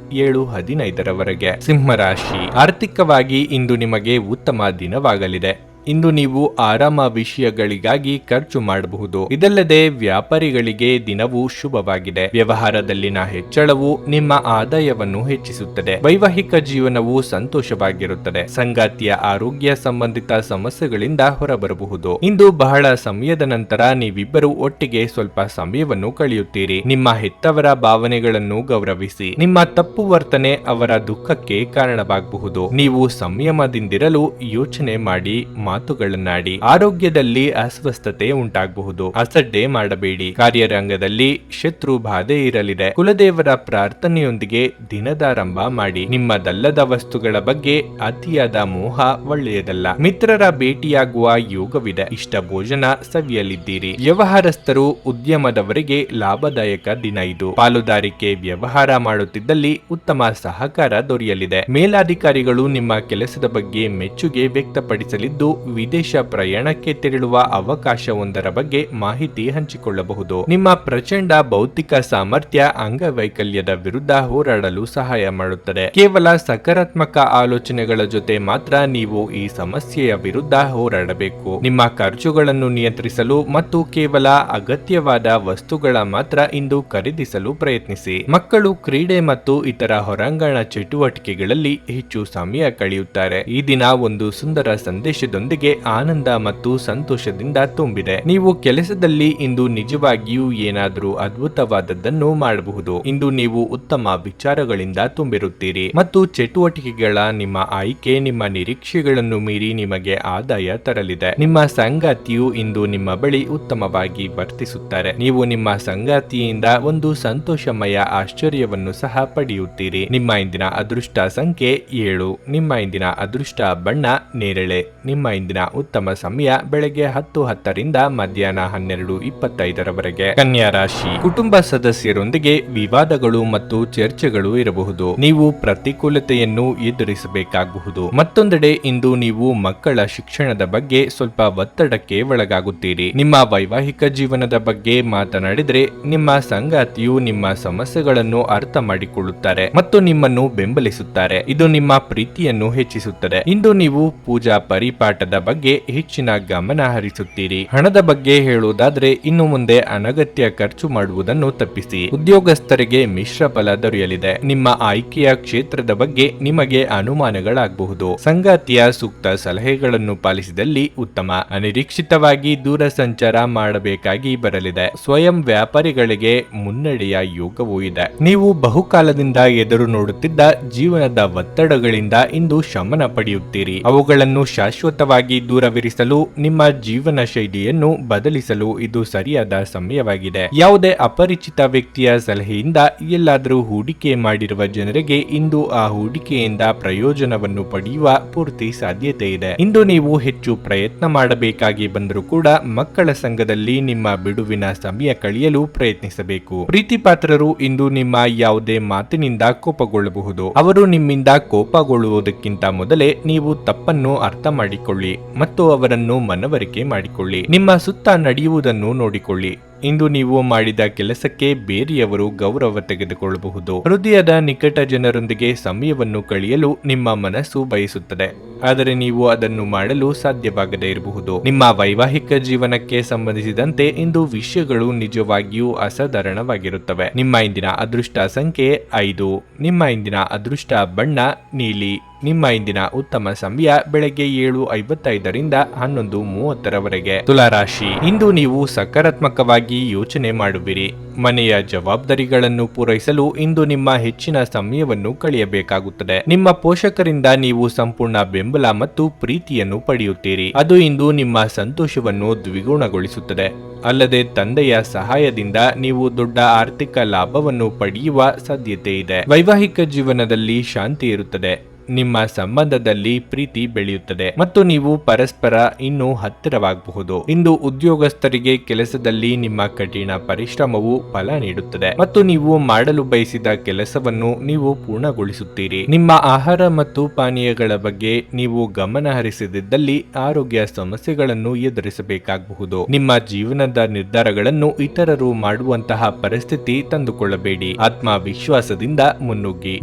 7:15ರವರೆಗೆ. ಸಿಂಹರಾಶಿ. ಆರ್ಥಿಕವಾಗಿ ಇಂದು ನಿಮಗೆ ಉತ್ತಮ ದಿನವಾಗಲಿದೆ. ಇಂದು ನೀವು ಆರಾಮ ವಿಷಯಗಳಿಗಾಗಿ ಖರ್ಚು ಮಾಡಬಹುದು. ಇದಲ್ಲದೆ ವ್ಯಾಪಾರಿಗಳಿಗೆ ದಿನವೂ ಶುಭವಾಗಿದೆ. ವ್ಯವಹಾರದಲ್ಲಿನ ಹೆಚ್ಚಳವು ನಿಮ್ಮ ಆದಾಯವನ್ನು ಹೆಚ್ಚಿಸುತ್ತದೆ. ವೈವಾಹಿಕ ಜೀವನವು ಸಂತೋಷವಾಗಿರುತ್ತದೆ. ಸಂಗಾತಿಯ ಆರೋಗ್ಯ ಸಂಬಂಧಿತ ಸಮಸ್ಯೆಗಳಿಂದ ಹೊರಬರಬಹುದು. ಇಂದು ಬಹಳ ಸಮಯದ ನಂತರ ನೀವಿಬ್ಬರು ಒಟ್ಟಿಗೆ ಸ್ವಲ್ಪ ಸಮಯವನ್ನು ಕಳೆಯುತ್ತೀರಿ. ನಿಮ್ಮ ಹೆತ್ತವರ ಭಾವನೆಗಳನ್ನು ಗೌರವಿಸಿ. ನಿಮ್ಮ ತಪ್ಪು ವರ್ತನೆ ಅವರ ದುಃಖಕ್ಕೆ ಕಾರಣವಾಗಬಹುದು. ನೀವು ಸಂಯಮದಿಂದಿರಲು ಯೋಚನೆ ಮಾಡಿ ಮಾತುಗಳನ್ನಾಡಿ. ಆರೋಗ್ಯದಲ್ಲಿ ಅಸ್ವಸ್ಥತೆ ಉಂಟಾಗಬಹುದು. ಅಸಡ್ಡೆ ಮಾಡಬೇಡಿ. ಕಾರ್ಯರಂಗದಲ್ಲಿ ಶತ್ರು ಬಾಧೆ ಇರಲಿದೆ. ಕುಲದೇವರ ಪ್ರಾರ್ಥನೆಯೊಂದಿಗೆ ದಿನದಾರಂಭ ಮಾಡಿ. ನಿಮ್ಮದಲ್ಲದ ವಸ್ತುಗಳ ಬಗ್ಗೆ ಅತಿಯಾದ ಮೋಹ ಒಳ್ಳೆಯದಲ್ಲ. ಮಿತ್ರರ ಭೇಟಿಯಾಗುವ ಯೋಗವಿದೆ. ಇಷ್ಟ ಭೋಜನ ಸವಿಯಲಿದ್ದೀರಿ. ವ್ಯವಹಾರಸ್ಥರು ಉದ್ಯಮದವರಿಗೆ ಲಾಭದಾಯಕ ದಿನ ಇದು. ಪಾಲುದಾರಿಕೆ ವ್ಯವಹಾರ ಮಾಡುತ್ತಿದ್ದಲ್ಲಿ ಉತ್ತಮ ಸಹಕಾರ ದೊರೆಯಲಿದೆ. ಮೇಲಾಧಿಕಾರಿಗಳು ನಿಮ್ಮ ಕೆಲಸದ ಬಗ್ಗೆ ಮೆಚ್ಚುಗೆ ವ್ಯಕ್ತಪಡಿಸಲಿದ್ದು ವಿದೇಶ ಪ್ರಯಾಣಕ್ಕೆ ತೆರಳುವ ಅವಕಾಶವೊಂದರ ಬಗ್ಗೆ ಮಾಹಿತಿ ಹಂಚಿಕೊಳ್ಳಬಹುದು. ನಿಮ್ಮ ಪ್ರಚಂಡ ಭೌತಿಕ ಸಾಮರ್ಥ್ಯ ಅಂಗವೈಕಲ್ಯದ ವಿರುದ್ಧ ಹೋರಾಡಲು ಸಹಾಯ ಮಾಡುತ್ತದೆ. ಕೇವಲ ಸಕಾರಾತ್ಮಕ ಆಲೋಚನೆಗಳ ಜೊತೆ ಮಾತ್ರ ನೀವು ಈ ಸಮಸ್ಯೆಯ ವಿರುದ್ಧ ಹೋರಾಡಬೇಕು. ನಿಮ್ಮ ಖರ್ಚುಗಳನ್ನು ನಿಯಂತ್ರಿಸಲು ಮತ್ತು ಕೇವಲ ಅಗತ್ಯವಾದ ವಸ್ತುಗಳ ಮಾತ್ರ ಇಂದು ಖರೀದಿಸಲು ಪ್ರಯತ್ನಿಸಿ. ಮಕ್ಕಳು ಕ್ರೀಡೆ ಮತ್ತು ಇತರ ಹೊರಾಂಗಣ ಚಟುವಟಿಕೆಗಳಲ್ಲಿ ಹೆಚ್ಚು ಸಮಯ ಕಳೆಯುತ್ತಾರೆ. ಈ ದಿನ ಒಂದು ಸುಂದರ ಸಂದೇಶದೊಂದಿಗೆ ಆನಂದ ಮತ್ತು ಸಂತೋಷದಿಂದ ತುಂಬಿದೆ. ನೀವು ಕೆಲಸದಲ್ಲಿ ಇಂದು ನಿಜವಾಗಿಯೂ ಏನಾದರೂ ಅದ್ಭುತವಾದದ್ದನ್ನು ಮಾಡಬಹುದು. ಇಂದು ನೀವು ಉತ್ತಮ ವಿಚಾರಗಳಿಂದ ತುಂಬಿರುತ್ತೀರಿ ಮತ್ತು ಚಟುವಟಿಕೆಗಳ ನಿಮ್ಮ ಆಯ್ಕೆ ನಿಮ್ಮ ನಿರೀಕ್ಷೆಗಳನ್ನು ಮೀರಿ ನಿಮಗೆ ಆದಾಯ ತರಲಿದೆ. ನಿಮ್ಮ ಸಂಗಾತಿಯು ಇಂದು ನಿಮ್ಮ ಬಳಿ ಉತ್ತಮವಾಗಿ ವರ್ತಿಸುತ್ತಾರೆ. ನೀವು ನಿಮ್ಮ ಸಂಗಾತಿಯಿಂದ ಒಂದು ಸಂತೋಷಮಯ ಆಶ್ಚರ್ಯವನ್ನು ಸಹ ಪಡೆಯುತ್ತೀರಿ. ನಿಮ್ಮ ಇಂದಿನ ಅದೃಷ್ಟ ಸಂಖ್ಯೆ 7. ನಿಮ್ಮ ಇಂದಿನ ಅದೃಷ್ಟ ಬಣ್ಣ ನೇರಳೆ. ನಿಮ್ಮ ಇಂದಿನ ಉತ್ತಮ ಸಮಯ ಬೆಳಗ್ಗೆ 10:10 ಮಧ್ಯಾಹ್ನ 12:25 ಕನ್ಯಾ ರಾಶಿ. ಕುಟುಂಬ ಸದಸ್ಯರೊಂದಿಗೆ ವಿವಾದಗಳು ಮತ್ತು ಚರ್ಚೆಗಳು ಇರಬಹುದು. ನೀವು ಪ್ರತಿಕೂಲತೆಯನ್ನು ಎದುರಿಸಬೇಕಾಗಬಹುದು. ಮತ್ತೊಂದೆಡೆ ಇಂದು ನೀವು ಮಕ್ಕಳ ಶಿಕ್ಷಣದ ಬಗ್ಗೆ ಸ್ವಲ್ಪ ಒತ್ತಡಕ್ಕೆ ಒಳಗಾಗುತ್ತೀರಿ. ನಿಮ್ಮ ವೈವಾಹಿಕ ಜೀವನದ ಬಗ್ಗೆ ಮಾತನಾಡಿದರೆ ನಿಮ್ಮ ಸಂಗಾತಿಯು ನಿಮ್ಮ ಸಮಸ್ಯೆಗಳನ್ನು ಅರ್ಥ ಮಾಡಿಕೊಳ್ಳುತ್ತಾರೆ ಮತ್ತು ನಿಮ್ಮನ್ನು ಬೆಂಬಲಿಸುತ್ತಾರೆ. ಇದು ನಿಮ್ಮ ಪ್ರೀತಿಯನ್ನು ಹೆಚ್ಚಿಸುತ್ತದೆ. ಇಂದು ನೀವು ಪೂಜಾ ಪರಿಪಾಠದ ಬಗ್ಗೆ ಹೆಚ್ಚಿನ ಗಮನ ಹರಿಸುತ್ತೀರಿ. ಹಣದ ಬಗ್ಗೆ ಹೇಳುವುದಾದ್ರೆ ಇನ್ನು ಮುಂದೆ ಅನಗತ್ಯ ಖರ್ಚು ಮಾಡುವುದನ್ನು ತಪ್ಪಿಸಿ. ಉದ್ಯೋಗಸ್ಥರಿಗೆ ಮಿಶ್ರ ಫಲ ದೊರೆಯಲಿದೆ. ನಿಮ್ಮ ಆಯ್ಕೆಯ ಕ್ಷೇತ್ರದ ಬಗ್ಗೆ ನಿಮಗೆ ಅನುಮಾನಗಳಾಗಬಹುದು. ಸಂಗಾತಿಯ ಸೂಕ್ತ ಸಲಹೆಗಳನ್ನು ಪಾಲಿಸಿದಲ್ಲಿ ಉತ್ತಮ. ಅನಿರೀಕ್ಷಿತವಾಗಿ ದೂರ ಸಂಚಾರ ಮಾಡಬೇಕಾಗಿ ಬರಲಿದೆ. ಸ್ವಯಂ ವ್ಯಾಪಾರಿಗಳಿಗೆ ಮುನ್ನಡೆಯ ಯೋಗವೂ ಇದೆ. ನೀವು ಬಹುಕಾಲದಿಂದ ಎದುರು ನೋಡುತ್ತಿದ್ದ ಜೀವನದ ಒತ್ತಡಗಳಿಂದ ಇಂದು ಶಮನ ಪಡೆಯುತ್ತೀರಿ. ಅವುಗಳನ್ನು ಶಾಶ್ವತವಾಗಿ ದೂರವಿರಿಸಲು ನಿಮ್ಮ ಜೀವನ ಶೈಲಿಯನ್ನು ಬದಲಿಸಲು ಇದು ಸರಿಯಾದ ಸಮಯವಾಗಿದೆ. ಯಾವುದೇ ಅಪರಿಚಿತ ವ್ಯಕ್ತಿಯ ಸಲಹೆಯಿಂದ ಎಲ್ಲಾದರೂ ಹೂಡಿಕೆ ಮಾಡಿರುವ ಜನರಿಗೆ ಇಂದು ಆ ಹೂಡಿಕೆಯಿಂದ ಪ್ರಯೋಜನವನ್ನು ಪಡೆಯುವ ಪೂರ್ತಿ ಸಾಧ್ಯತೆ ಇದೆ. ಇಂದು ನೀವು ಹೆಚ್ಚು ಪ್ರಯತ್ನ ಮಾಡಬೇಕಾಗಿ ಬಂದರೂ ಕೂಡ ಮಕ್ಕಳ ಸಂಘದಲ್ಲಿ ನಿಮ್ಮ ಬಿಡುವಿನ ಸಮಯ ಕಳೆಯಲು ಪ್ರಯತ್ನಿಸಬೇಕು. ಪ್ರೀತಿ ಪಾತ್ರರು ಇಂದು ನಿಮ್ಮ ಯಾವುದೇ ಮಾತಿನಿಂದ ಕೋಪಗೊಳ್ಳಬಹುದು. ಅವರು ನಿಮ್ಮಿಂದ ಕೋಪಗೊಳ್ಳುವುದಕ್ಕಿಂತ ಮೊದಲೇ ನೀವು ತಪ್ಪನ್ನು ಅರ್ಥ ಮಾಡಿಕೊಳ್ಳಿ ಮತ್ತು ಅವರನ್ನು ಮನವರಿಕೆ ಮಾಡಿಕೊಳ್ಳಿ. ನಿಮ್ಮ ಸುತ್ತ ನಡೆಯುವುದನ್ನು ನೋಡಿಕೊಳ್ಳಿ. ಇಂದು ನೀವು ಮಾಡಿದ ಕೆಲಸಕ್ಕೆ ಬೇರೆಯವರು ಗೌರವ ತೆಗೆದುಕೊಳ್ಳಬಹುದು. ಹೃದಯದ ನಿಕಟ ಜನರೊಂದಿಗೆ ಸಮಯವನ್ನು ಕಳೆಯಲು ನಿಮ್ಮ ಮನಸ್ಸು ಬಯಸುತ್ತದೆ, ಆದರೆ ನೀವು ಅದನ್ನು ಮಾಡಲು ಸಾಧ್ಯವಾಗದೇ ಇರಬಹುದು. ನಿಮ್ಮ ವೈವಾಹಿಕ ಜೀವನಕ್ಕೆ ಸಂಬಂಧಿಸಿದಂತೆ ಇಂದು ವಿಷಯಗಳು ನಿಜವಾಗಿಯೂ ಅಸಾಧಾರಣವಾಗಿರುತ್ತವೆ. ನಿಮ್ಮ ಇಂದಿನ ಅದೃಷ್ಟ ಸಂಖ್ಯೆ 5. ನಿಮ್ಮ ಇಂದಿನ ಅದೃಷ್ಟ ಬಣ್ಣ ನೀಲಿ. ನಿಮ್ಮ ಇಂದಿನ ಉತ್ತಮ ಸಮಯ ಬೆಳಗ್ಗೆ 7:55 11:30 ತುಲಾರಾಶಿ. ಇಂದು ನೀವು ಸಕಾರಾತ್ಮಕವಾಗಿ ಯೋಚನೆ ಮಾಡುವಿರಿ. ಮನೆಯ ಜವಾಬ್ದಾರಿಗಳನ್ನು ಪೂರೈಸಲು ಇಂದು ನಿಮ್ಮ ಹೆಚ್ಚಿನ ಸಮಯವನ್ನು ಕಳೆಯಬೇಕಾಗುತ್ತದೆ. ನಿಮ್ಮ ಪೋಷಕರಿಂದ ನೀವು ಸಂಪೂರ್ಣ ಬೆಂಬಲ ಮತ್ತು ಪ್ರೀತಿಯನ್ನು ಪಡೆಯುತ್ತೀರಿ. ಅದು ಇಂದು ನಿಮ್ಮ ಸಂತೋಷವನ್ನು ದ್ವಿಗುಣಗೊಳಿಸುತ್ತದೆ. ಅಲ್ಲದೆ ತಂದೆಯ ಸಹಾಯದಿಂದ ನೀವು ದೊಡ್ಡ ಆರ್ಥಿಕ ಲಾಭವನ್ನು ಪಡೆಯುವ ಸಾಧ್ಯತೆ ಇದೆ. ವೈವಾಹಿಕ ಜೀವನದಲ್ಲಿ ಶಾಂತಿ ಇರುತ್ತದೆ. ನಿಮ್ಮ ಸಂಬಂಧದಲ್ಲಿ ಪ್ರೀತಿ ಬೆಳೆಯುತ್ತದೆ ಮತ್ತು ನೀವು ಪರಸ್ಪರ ಇನ್ನೂ ಹತ್ತಿರವಾಗಬಹುದು. ಇಂದು ಉದ್ಯೋಗಸ್ಥರಿಗೆ ಕೆಲಸದಲ್ಲಿ ನಿಮ್ಮ ಕಠಿಣ ಪರಿಶ್ರಮವು ಫಲ ನೀಡುತ್ತದೆ ಮತ್ತು ನೀವು ಮಾಡಲು ಬಯಸಿದ ಕೆಲಸವನ್ನು ನೀವು ಪೂರ್ಣಗೊಳಿಸುತ್ತೀರಿ. ನಿಮ್ಮ ಆಹಾರ ಮತ್ತು ಪಾನೀಯಗಳ ಬಗ್ಗೆ ನೀವು ಗಮನ ಹರಿಸದಿದ್ದಲ್ಲಿ ಆರೋಗ್ಯ ಸಮಸ್ಯೆಗಳನ್ನು ಎದುರಿಸಬೇಕಾಗಬಹುದು. ನಿಮ್ಮ ಜೀವನದ ನಿರ್ಧಾರಗಳನ್ನು ಇತರರು ಮಾಡುವಂತಹ ಪರಿಸ್ಥಿತಿ ತಂದುಕೊಳ್ಳಬೇಡಿ. ಆತ್ಮವಿಶ್ವಾಸದಿಂದ ಮುನ್ನುಗ್ಗಿ.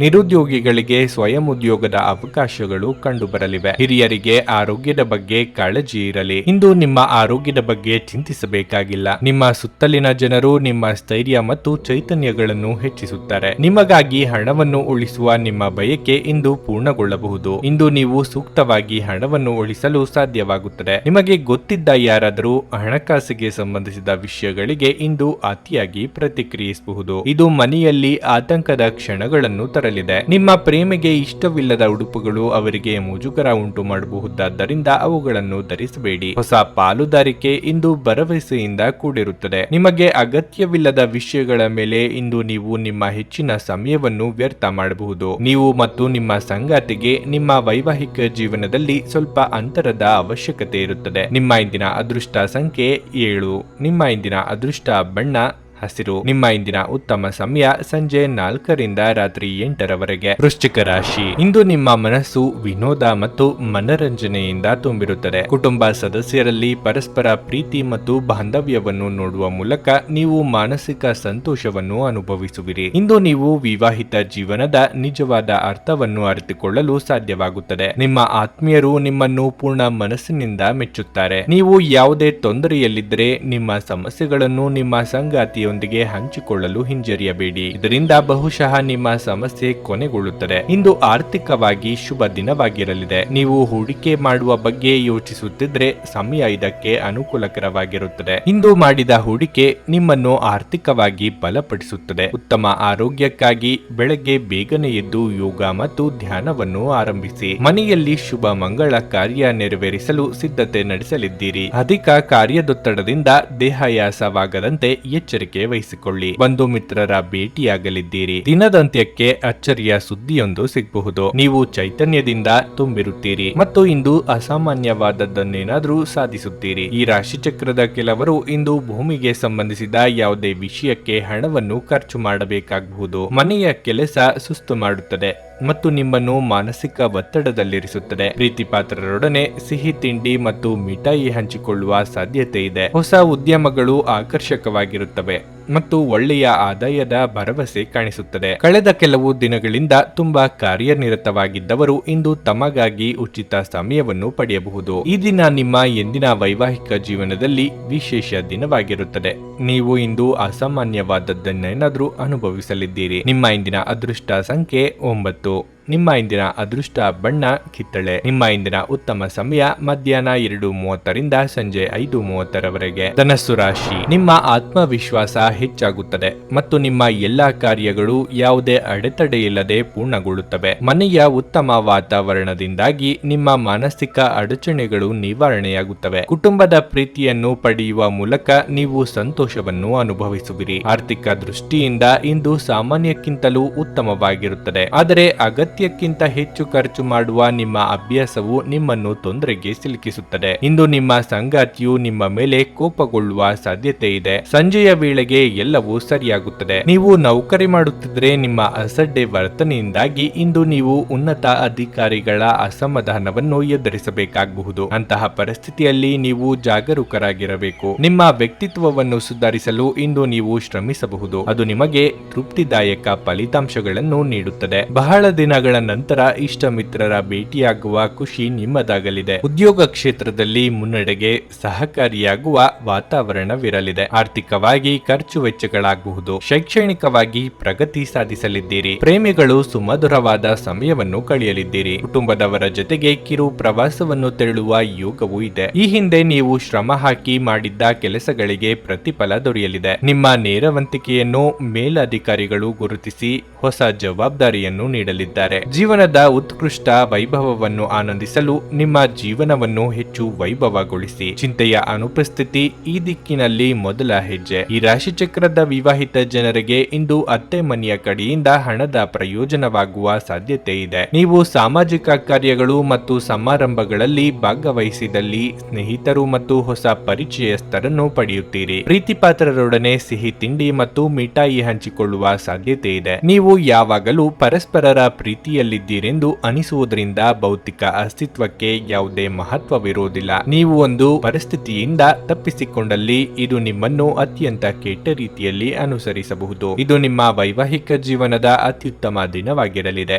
ನಿರುದ್ಯೋಗಿಗಳಿಗೆ ಸ್ವಯಂ ಉದ್ಯೋಗದ ಉದ್ಯೋಗದ ಅವಕಾಶಗಳು ಕಂಡುಬರಲಿವೆ. ಹಿರಿಯರಿಗೆ ಆರೋಗ್ಯದ ಬಗ್ಗೆ ಕಾಳಜಿ ಇರಲಿ. ಇಂದು ನಿಮ್ಮ ಆರೋಗ್ಯದ ಬಗ್ಗೆ ಚಿಂತಿಸಬೇಕಾಗಿಲ್ಲ. ನಿಮ್ಮ ಸುತ್ತಲಿನ ಜನರು ನಿಮ್ಮ ಸ್ಥೈರ್ಯ ಮತ್ತು ಚೈತನ್ಯಗಳನ್ನು ಹೆಚ್ಚಿಸುತ್ತಾರೆ. ನಿಮಗಾಗಿ ಹಣವನ್ನು ಉಳಿಸುವ ನಿಮ್ಮ ಬಯಕೆ ಇಂದು ಪೂರ್ಣಗೊಳ್ಳಬಹುದು. ಇಂದು ನೀವು ಸೂಕ್ತವಾಗಿ ಹಣವನ್ನು ಉಳಿಸಲು ಸಾಧ್ಯವಾಗುತ್ತದೆ. ನಿಮಗೆ ಗೊತ್ತಿದ್ದ ಯಾರಾದರೂ ಹಣಕಾಸಿಗೆ ಸಂಬಂಧಿಸಿದ ವಿಷಯಗಳಿಗೆ ಇಂದು ಅತಿಯಾಗಿ ಪ್ರತಿಕ್ರಿಯಿಸಬಹುದು. ಇದು ಮನೆಯಲ್ಲಿ ಆತಂಕದ ಕ್ಷಣಗಳನ್ನು ತರಲಿದೆ. ನಿಮ್ಮ ಪ್ರೇಮಿಗೆ ಇಷ್ಟವಿಲ್ಲದ ಉಡುಪುಗಳು ಅವರಿಗೆ ಮುಜುಗರ ಉಂಟು ಮಾಡಬಹುದಾದ್ದರಿಂದ ಅವುಗಳನ್ನು ಧರಿಸಬೇಡಿ. ಹೊಸ ಪಾಲುದಾರಿಕೆ ಇಂದು ಭರವಸೆಯಿಂದ ಕೂಡಿರುತ್ತದೆ. ನಿಮಗೆ ಅಗತ್ಯವಿಲ್ಲದ ವಿಷಯಗಳ ಮೇಲೆ ಇಂದು ನೀವು ನಿಮ್ಮ ಹೆಚ್ಚಿನ ಸಮಯವನ್ನು ವ್ಯರ್ಥ ಮಾಡಬಹುದು. ನೀವು ಮತ್ತು ನಿಮ್ಮ ಸಂಗಾತಿಗೆ ನಿಮ್ಮ ವೈವಾಹಿಕ ಜೀವನದಲ್ಲಿ ಸ್ವಲ್ಪ ಅಂತರದ ಅವಶ್ಯಕತೆ ಇರುತ್ತದೆ. ನಿಮ್ಮ ಇಂದಿನ ಅದೃಷ್ಟ ಸಂಖ್ಯೆ 7. ನಿಮ್ಮ ಇಂದಿನ ಅದೃಷ್ಟ ಬಣ್ಣ ಹಸಿರು. ನಿಮ್ಮ ಇಂದಿನ ಉತ್ತಮ ಸಮಯ ಸಂಜೆ 4ರಿಂದ ರಾತ್ರಿ 8ರವರೆಗೆ. ವೃಶ್ಚಿಕ ರಾಶಿ. ಇಂದು ನಿಮ್ಮ ಮನಸ್ಸು ವಿನೋದ ಮತ್ತು ಮನರಂಜನೆಯಿಂದ ತುಂಬಿರುತ್ತದೆ. ಕುಟುಂಬ ಸದಸ್ಯರಲ್ಲಿ ಪರಸ್ಪರ ಪ್ರೀತಿ ಮತ್ತು ಬಾಂಧವ್ಯವನ್ನು ನೋಡುವ ಮೂಲಕ ನೀವು ಮಾನಸಿಕ ಸಂತೋಷವನ್ನು ಅನುಭವಿಸುವಿರಿ. ಇಂದು ನೀವು ವಿವಾಹಿತ ಜೀವನದ ನಿಜವಾದ ಅರ್ಥವನ್ನು ಅರಿತುಕೊಳ್ಳಲು ಸಾಧ್ಯವಾಗುತ್ತದೆ. ನಿಮ್ಮ ಆತ್ಮೀಯರು ನಿಮ್ಮನ್ನು ಪೂರ್ಣ ಮನಸ್ಸಿನಿಂದ ಮೆಚ್ಚುತ್ತಾರೆ. ನೀವು ಯಾವುದೇ ತೊಂದರೆಯಲ್ಲಿದ್ದರೆ ನಿಮ್ಮ ಸಮಸ್ಯೆಗಳನ್ನು ನಿಮ್ಮ ಸಂಗಾತಿಯೊಂದಿಗೆ ಹಂಚಿಕೊಳ್ಳಲು ಹಿಂಜರಿಯಬೇಡಿ. ಇದರಿಂದ ಬಹುಶಃ ನಿಮ್ಮ ಸಮಸ್ಯೆ ಕೊನೆಗೊಳ್ಳುತ್ತದೆ. ಇಂದು ಆರ್ಥಿಕವಾಗಿ ಶುಭ ದಿನವಾಗಿರಲಿದೆ. ನೀವು ಹೂಡಿಕೆ ಮಾಡುವ ಬಗ್ಗೆ ಯೋಚಿಸುತ್ತಿದ್ರೆ ಸಮಯ ಇದಕ್ಕೆ ಅನುಕೂಲಕರವಾಗಿರುತ್ತದೆ. ಇಂದು ಮಾಡಿದ ಹೂಡಿಕೆ ನಿಮ್ಮನ್ನು ಆರ್ಥಿಕವಾಗಿ ಬಲಪಡಿಸುತ್ತದೆ. ಉತ್ತಮ ಆರೋಗ್ಯಕ್ಕಾಗಿ ಬೆಳಗ್ಗೆ ಬೇಗನೆ ಎದ್ದು ಯೋಗ ಮತ್ತು ಧ್ಯಾನವನ್ನು ಆರಂಭಿಸಿ. ಮನೆಯಲ್ಲಿ ಶುಭ ಮಂಗಳ ಕಾರ್ಯ ನೆರವೇರಿಸಲು ಸಿದ್ಧತೆ ನಡೆಸಲಿದ್ದೀರಿ. ಅಧಿಕ ಕಾರ್ಯದೊತ್ತಡದಿಂದ ದೇಹಾಯಾಸವಾಗದಂತೆ ಎಚ್ಚರಿಕೆ ವಹಿಸಿಕೊಳ್ಳಿ. ಬಂಧು ಮಿತ್ರರ ಭೇಟಿಯಾಗಲಿದ್ದೀರಿ. ದಿನದಂತ್ಯಕ್ಕೆ ಅಚ್ಚರಿಯ ಸುದ್ದಿಯೊಂದು ಸಿಗಬಹುದು. ನೀವು ಚೈತನ್ಯದಿಂದ ತುಂಬಿರುತ್ತೀರಿ ಮತ್ತು ಇಂದು ಅಸಾಮಾನ್ಯವಾದದ್ದನ್ನೇನಾದರೂ ಸಾಧಿಸುತ್ತೀರಿ. ಈ ರಾಶಿಚಕ್ರದ ಕೆಲವರು ಇಂದು ಭೂಮಿಗೆ ಸಂಬಂಧಿಸಿದ ಯಾವುದೇ ವಿಷಯಕ್ಕೆ ಹಣವನ್ನು ಖರ್ಚು ಮಾಡಬೇಕಾಗಬಹುದು. ಮನೆಯ ಕೆಲಸ ಸುಸ್ತು ಮಾಡುತ್ತದೆ ಮತ್ತು ನಿಮ್ಮನ್ನು ಮಾನಸಿಕ ಒತ್ತಡದಲ್ಲಿರಿಸುತ್ತದೆ. ಪ್ರೀತಿ ಪಾತ್ರರೊಡನೆ ಸಿಹಿ ತಿಂಡಿ ಮತ್ತು ಮಿಠಾಯಿ ಹಂಚಿಕೊಳ್ಳುವ ಸಾಧ್ಯತೆ ಇದೆ. ಹೊಸ ಉದ್ಯಮಗಳು ಆಕರ್ಷಕವಾಗಿರುತ್ತವೆ ಮತ್ತು ಒಳ್ಳೆಯ ಆದಾಯದ ಭರವಸೆ ಕಾಣಿಸುತ್ತದೆ. ಕಳೆದ ಕೆಲವು ದಿನಗಳಿಂದ ತುಂಬಾ ಕಾರ್ಯನಿರತವಾಗಿದ್ದವರು ಇಂದು ತಮಗಾಗಿ ಉಚಿತ ಸಮಯವನ್ನು ಪಡೆಯಬಹುದು. ಈ ದಿನ ನಿಮ್ಮ ಎಂದಿನ ವೈವಾಹಿಕ ಜೀವನದಲ್ಲಿ ವಿಶೇಷ ದಿನವಾಗಿರುತ್ತದೆ. ನೀವು ಇಂದು ಅಸಾಮಾನ್ಯವಾದದ್ದನ್ನೇನಾದರೂ ಅನುಭವಿಸಲಿದ್ದೀರಿ. ನಿಮ್ಮ ಇಂದಿನ ಅದೃಷ್ಟ ಸಂಖ್ಯೆ 9. ನಿಮ್ಮ ಇಂದಿನ ಅದೃಷ್ಟ ಬಣ್ಣ ಕಿತ್ತಳೆ. ನಿಮ್ಮ ಇಂದಿನ ಉತ್ತಮ ಸಮಯ ಮಧ್ಯಾಹ್ನ 2:30ರಿಂದ ಸಂಜೆ 5:30ರವರೆಗೆ. ಧನಸ್ಸು ರಾಶಿ. ನಿಮ್ಮ ಆತ್ಮವಿಶ್ವಾಸ ಹೆಚ್ಚಾಗುತ್ತದೆ ಮತ್ತು ನಿಮ್ಮ ಎಲ್ಲಾ ಕಾರ್ಯಗಳು ಯಾವುದೇ ಅಡೆತಡೆಯಿಲ್ಲದೆ ಪೂರ್ಣಗೊಳ್ಳುತ್ತವೆ. ಮನೆಯ ಉತ್ತಮ ವಾತಾವರಣದಿಂದಾಗಿ ನಿಮ್ಮ ಮಾನಸಿಕ ಅಡಚಣೆಗಳು ನಿವಾರಣೆಯಾಗುತ್ತವೆ. ಕುಟುಂಬದ ಪ್ರೀತಿಯನ್ನು ಪಡೆಯುವ ಮೂಲಕ ನೀವು ಸಂತೋಷವನ್ನು ಅನುಭವಿಸುವಿರಿ. ಆರ್ಥಿಕ ದೃಷ್ಟಿಯಿಂದ ಇಂದು ಸಾಮಾನ್ಯಕ್ಕಿಂತಲೂ ಉತ್ತಮವಾಗಿರುತ್ತದೆ. ಆದರೆ ಅಗತ್ಯಕ್ಕಿಂತ ಹೆಚ್ಚು ಖರ್ಚು ಮಾಡುವ ನಿಮ್ಮ ಅಭ್ಯಾಸವು ನಿಮ್ಮನ್ನು ತೊಂದರೆಗೆ ಸಿಲುಕಿಸುತ್ತದೆ. ಇಂದು ನಿಮ್ಮ ಸಂಗಾತಿಯು ನಿಮ್ಮ ಮೇಲೆ ಕೋಪಗೊಳ್ಳುವ ಸಾಧ್ಯತೆ ಇದೆ. ಸಂಜೆಯ ವೇಳೆಗೆ ಎಲ್ಲವೂ ಸರಿಯಾಗುತ್ತದೆ. ನೀವು ನೌಕರಿ ಮಾಡುತ್ತಿದ್ದರೆ ನಿಮ್ಮ ಅಸಡ್ಡೆ ವರ್ತನೆಯಿಂದಾಗಿ ಇಂದು ನೀವು ಉನ್ನತ ಅಧಿಕಾರಿಗಳ ಅಸಮಾಧಾನವನ್ನು ಎದುರಿಸಬೇಕಾಗಬಹುದು. ಅಂತಹ ಪರಿಸ್ಥಿತಿಯಲ್ಲಿ ನೀವು ಜಾಗರೂಕರಾಗಿರಬೇಕು. ನಿಮ್ಮ ವ್ಯಕ್ತಿತ್ವವನ್ನು ಸುಧಾರಿಸಲು ಇಂದು ನೀವು ಶ್ರಮಿಸಬಹುದು. ಅದು ನಿಮಗೆ ತೃಪ್ತಿದಾಯಕ ಫಲಿತಾಂಶಗಳನ್ನು ನೀಡುತ್ತದೆ. ಬಹಳ ದಿನಗಳ ನಂತರ ಇಷ್ಟ ಮಿತ್ರರ ಭೇಟಿಯಾಗುವ ಖುಷಿ ನಿಮ್ಮದಾಗಲಿದೆ. ಉದ್ಯೋಗ ಕ್ಷೇತ್ರದಲ್ಲಿ ಮುನ್ನಡೆಗೆ ಸಹಕಾರಿಯಾಗುವ ವಾತಾವರಣವಿರಲಿದೆ. ಆರ್ಥಿಕವಾಗಿ ಖರ್ಚು ವೆಚ್ಚಗಳಾಗಬಹುದು. ಶೈಕ್ಷಣಿಕವಾಗಿ ಪ್ರಗತಿ ಸಾಧಿಸಲಿದ್ದೀರಿ. ಪ್ರೇಮಿಗಳು ಸುಮಧುರವಾದ ಸಮಯವನ್ನು ಕಳೆಯಲಿದ್ದೀರಿ. ಕುಟುಂಬದವರ ಜೊತೆಗೆ ಕಿರು ಪ್ರವಾಸವನ್ನು ತೆರಳುವ ಯೋಗವೂ ಇದೆ. ಈ ಹಿಂದೆ ನೀವು ಶ್ರಮ ಹಾಕಿ ಮಾಡಿದ್ದ ಕೆಲಸಗಳಿಗೆ ಪ್ರತಿಫಲ ದೊರೆಯಲಿದೆ. ನಿಮ್ಮ ನೇರವಂತಿಕೆಯನ್ನು ಮೇಲಧಿಕಾರಿಗಳು ಗುರುತಿಸಿ ಹೊಸ ಜವಾಬ್ದಾರಿಯನ್ನು ನೀಡಲಿದ್ದಾರೆ. ಜೀವನದ ಉತ್ಕೃಷ್ಟ ವೈಭವವನ್ನು ಆನಂದಿಸಲು ನಿಮ್ಮ ಜೀವನವನ್ನು ಹೆಚ್ಚು ವೈಭವಗೊಳಿಸಿ. ಚಿಂತೆಯ ಅನುಪಸ್ಥಿತಿ ಈ ದಿಕ್ಕಿನಲ್ಲಿ ಮೊದಲ ಹೆಜ್ಜೆ. ಈ ರಾಶಿಚಕ್ರದ ವಿವಾಹಿತ ಜನರಿಗೆ ಇಂದು ಅತ್ತೆ ಮನೆಯ ಕಡೆಯಿಂದ ಹಣದ ಪ್ರಯೋಜನವಾಗುವ ಸಾಧ್ಯತೆ ಇದೆ. ನೀವು ಸಾಮಾಜಿಕ ಕಾರ್ಯಗಳು ಮತ್ತು ಸಮಾರಂಭಗಳಲ್ಲಿ ಭಾಗವಹಿಸಿದಲ್ಲಿ ಸ್ನೇಹಿತರು ಮತ್ತು ಹೊಸ ಪರಿಚಯಸ್ಥರನ್ನು ಪಡೆಯುತ್ತೀರಿ. ಪ್ರೀತಿಪಾತ್ರರೊಡನೆ ಸಿಹಿ ತಿಂಡಿ ಮತ್ತು ಮಿಠಾಯಿ ಹಂಚಿಕೊಳ್ಳುವ ಸಾಧ್ಯತೆ ಇದೆ. ನೀವು ಯಾವಾಗಲೂ ಪರಸ್ಪರರ ಪ್ರೀತಿ ಸ್ಥಿತಿಯಲ್ಲಿದ್ದೀರೆಂದು ಅನಿಸುವುದರಿಂದ ಭೌತಿಕ ಅಸ್ತಿತ್ವಕ್ಕೆ ಯಾವುದೇ ಮಹತ್ವವಿರುವುದಿಲ್ಲ. ನೀವು ಒಂದು ಪರಿಸ್ಥಿತಿಯಿಂದ ತಪ್ಪಿಸಿಕೊಂಡಲ್ಲಿ ಇದು ನಿಮ್ಮನ್ನು ಅತ್ಯಂತ ಕೆಟ್ಟ ರೀತಿಯಲ್ಲಿ ಅನುಸರಿಸಬಹುದು. ಇದು ನಿಮ್ಮ ವೈವಾಹಿಕ ಜೀವನದ ಅತ್ಯುತ್ತಮ ದಿನವಾಗಿರಲಿದೆ.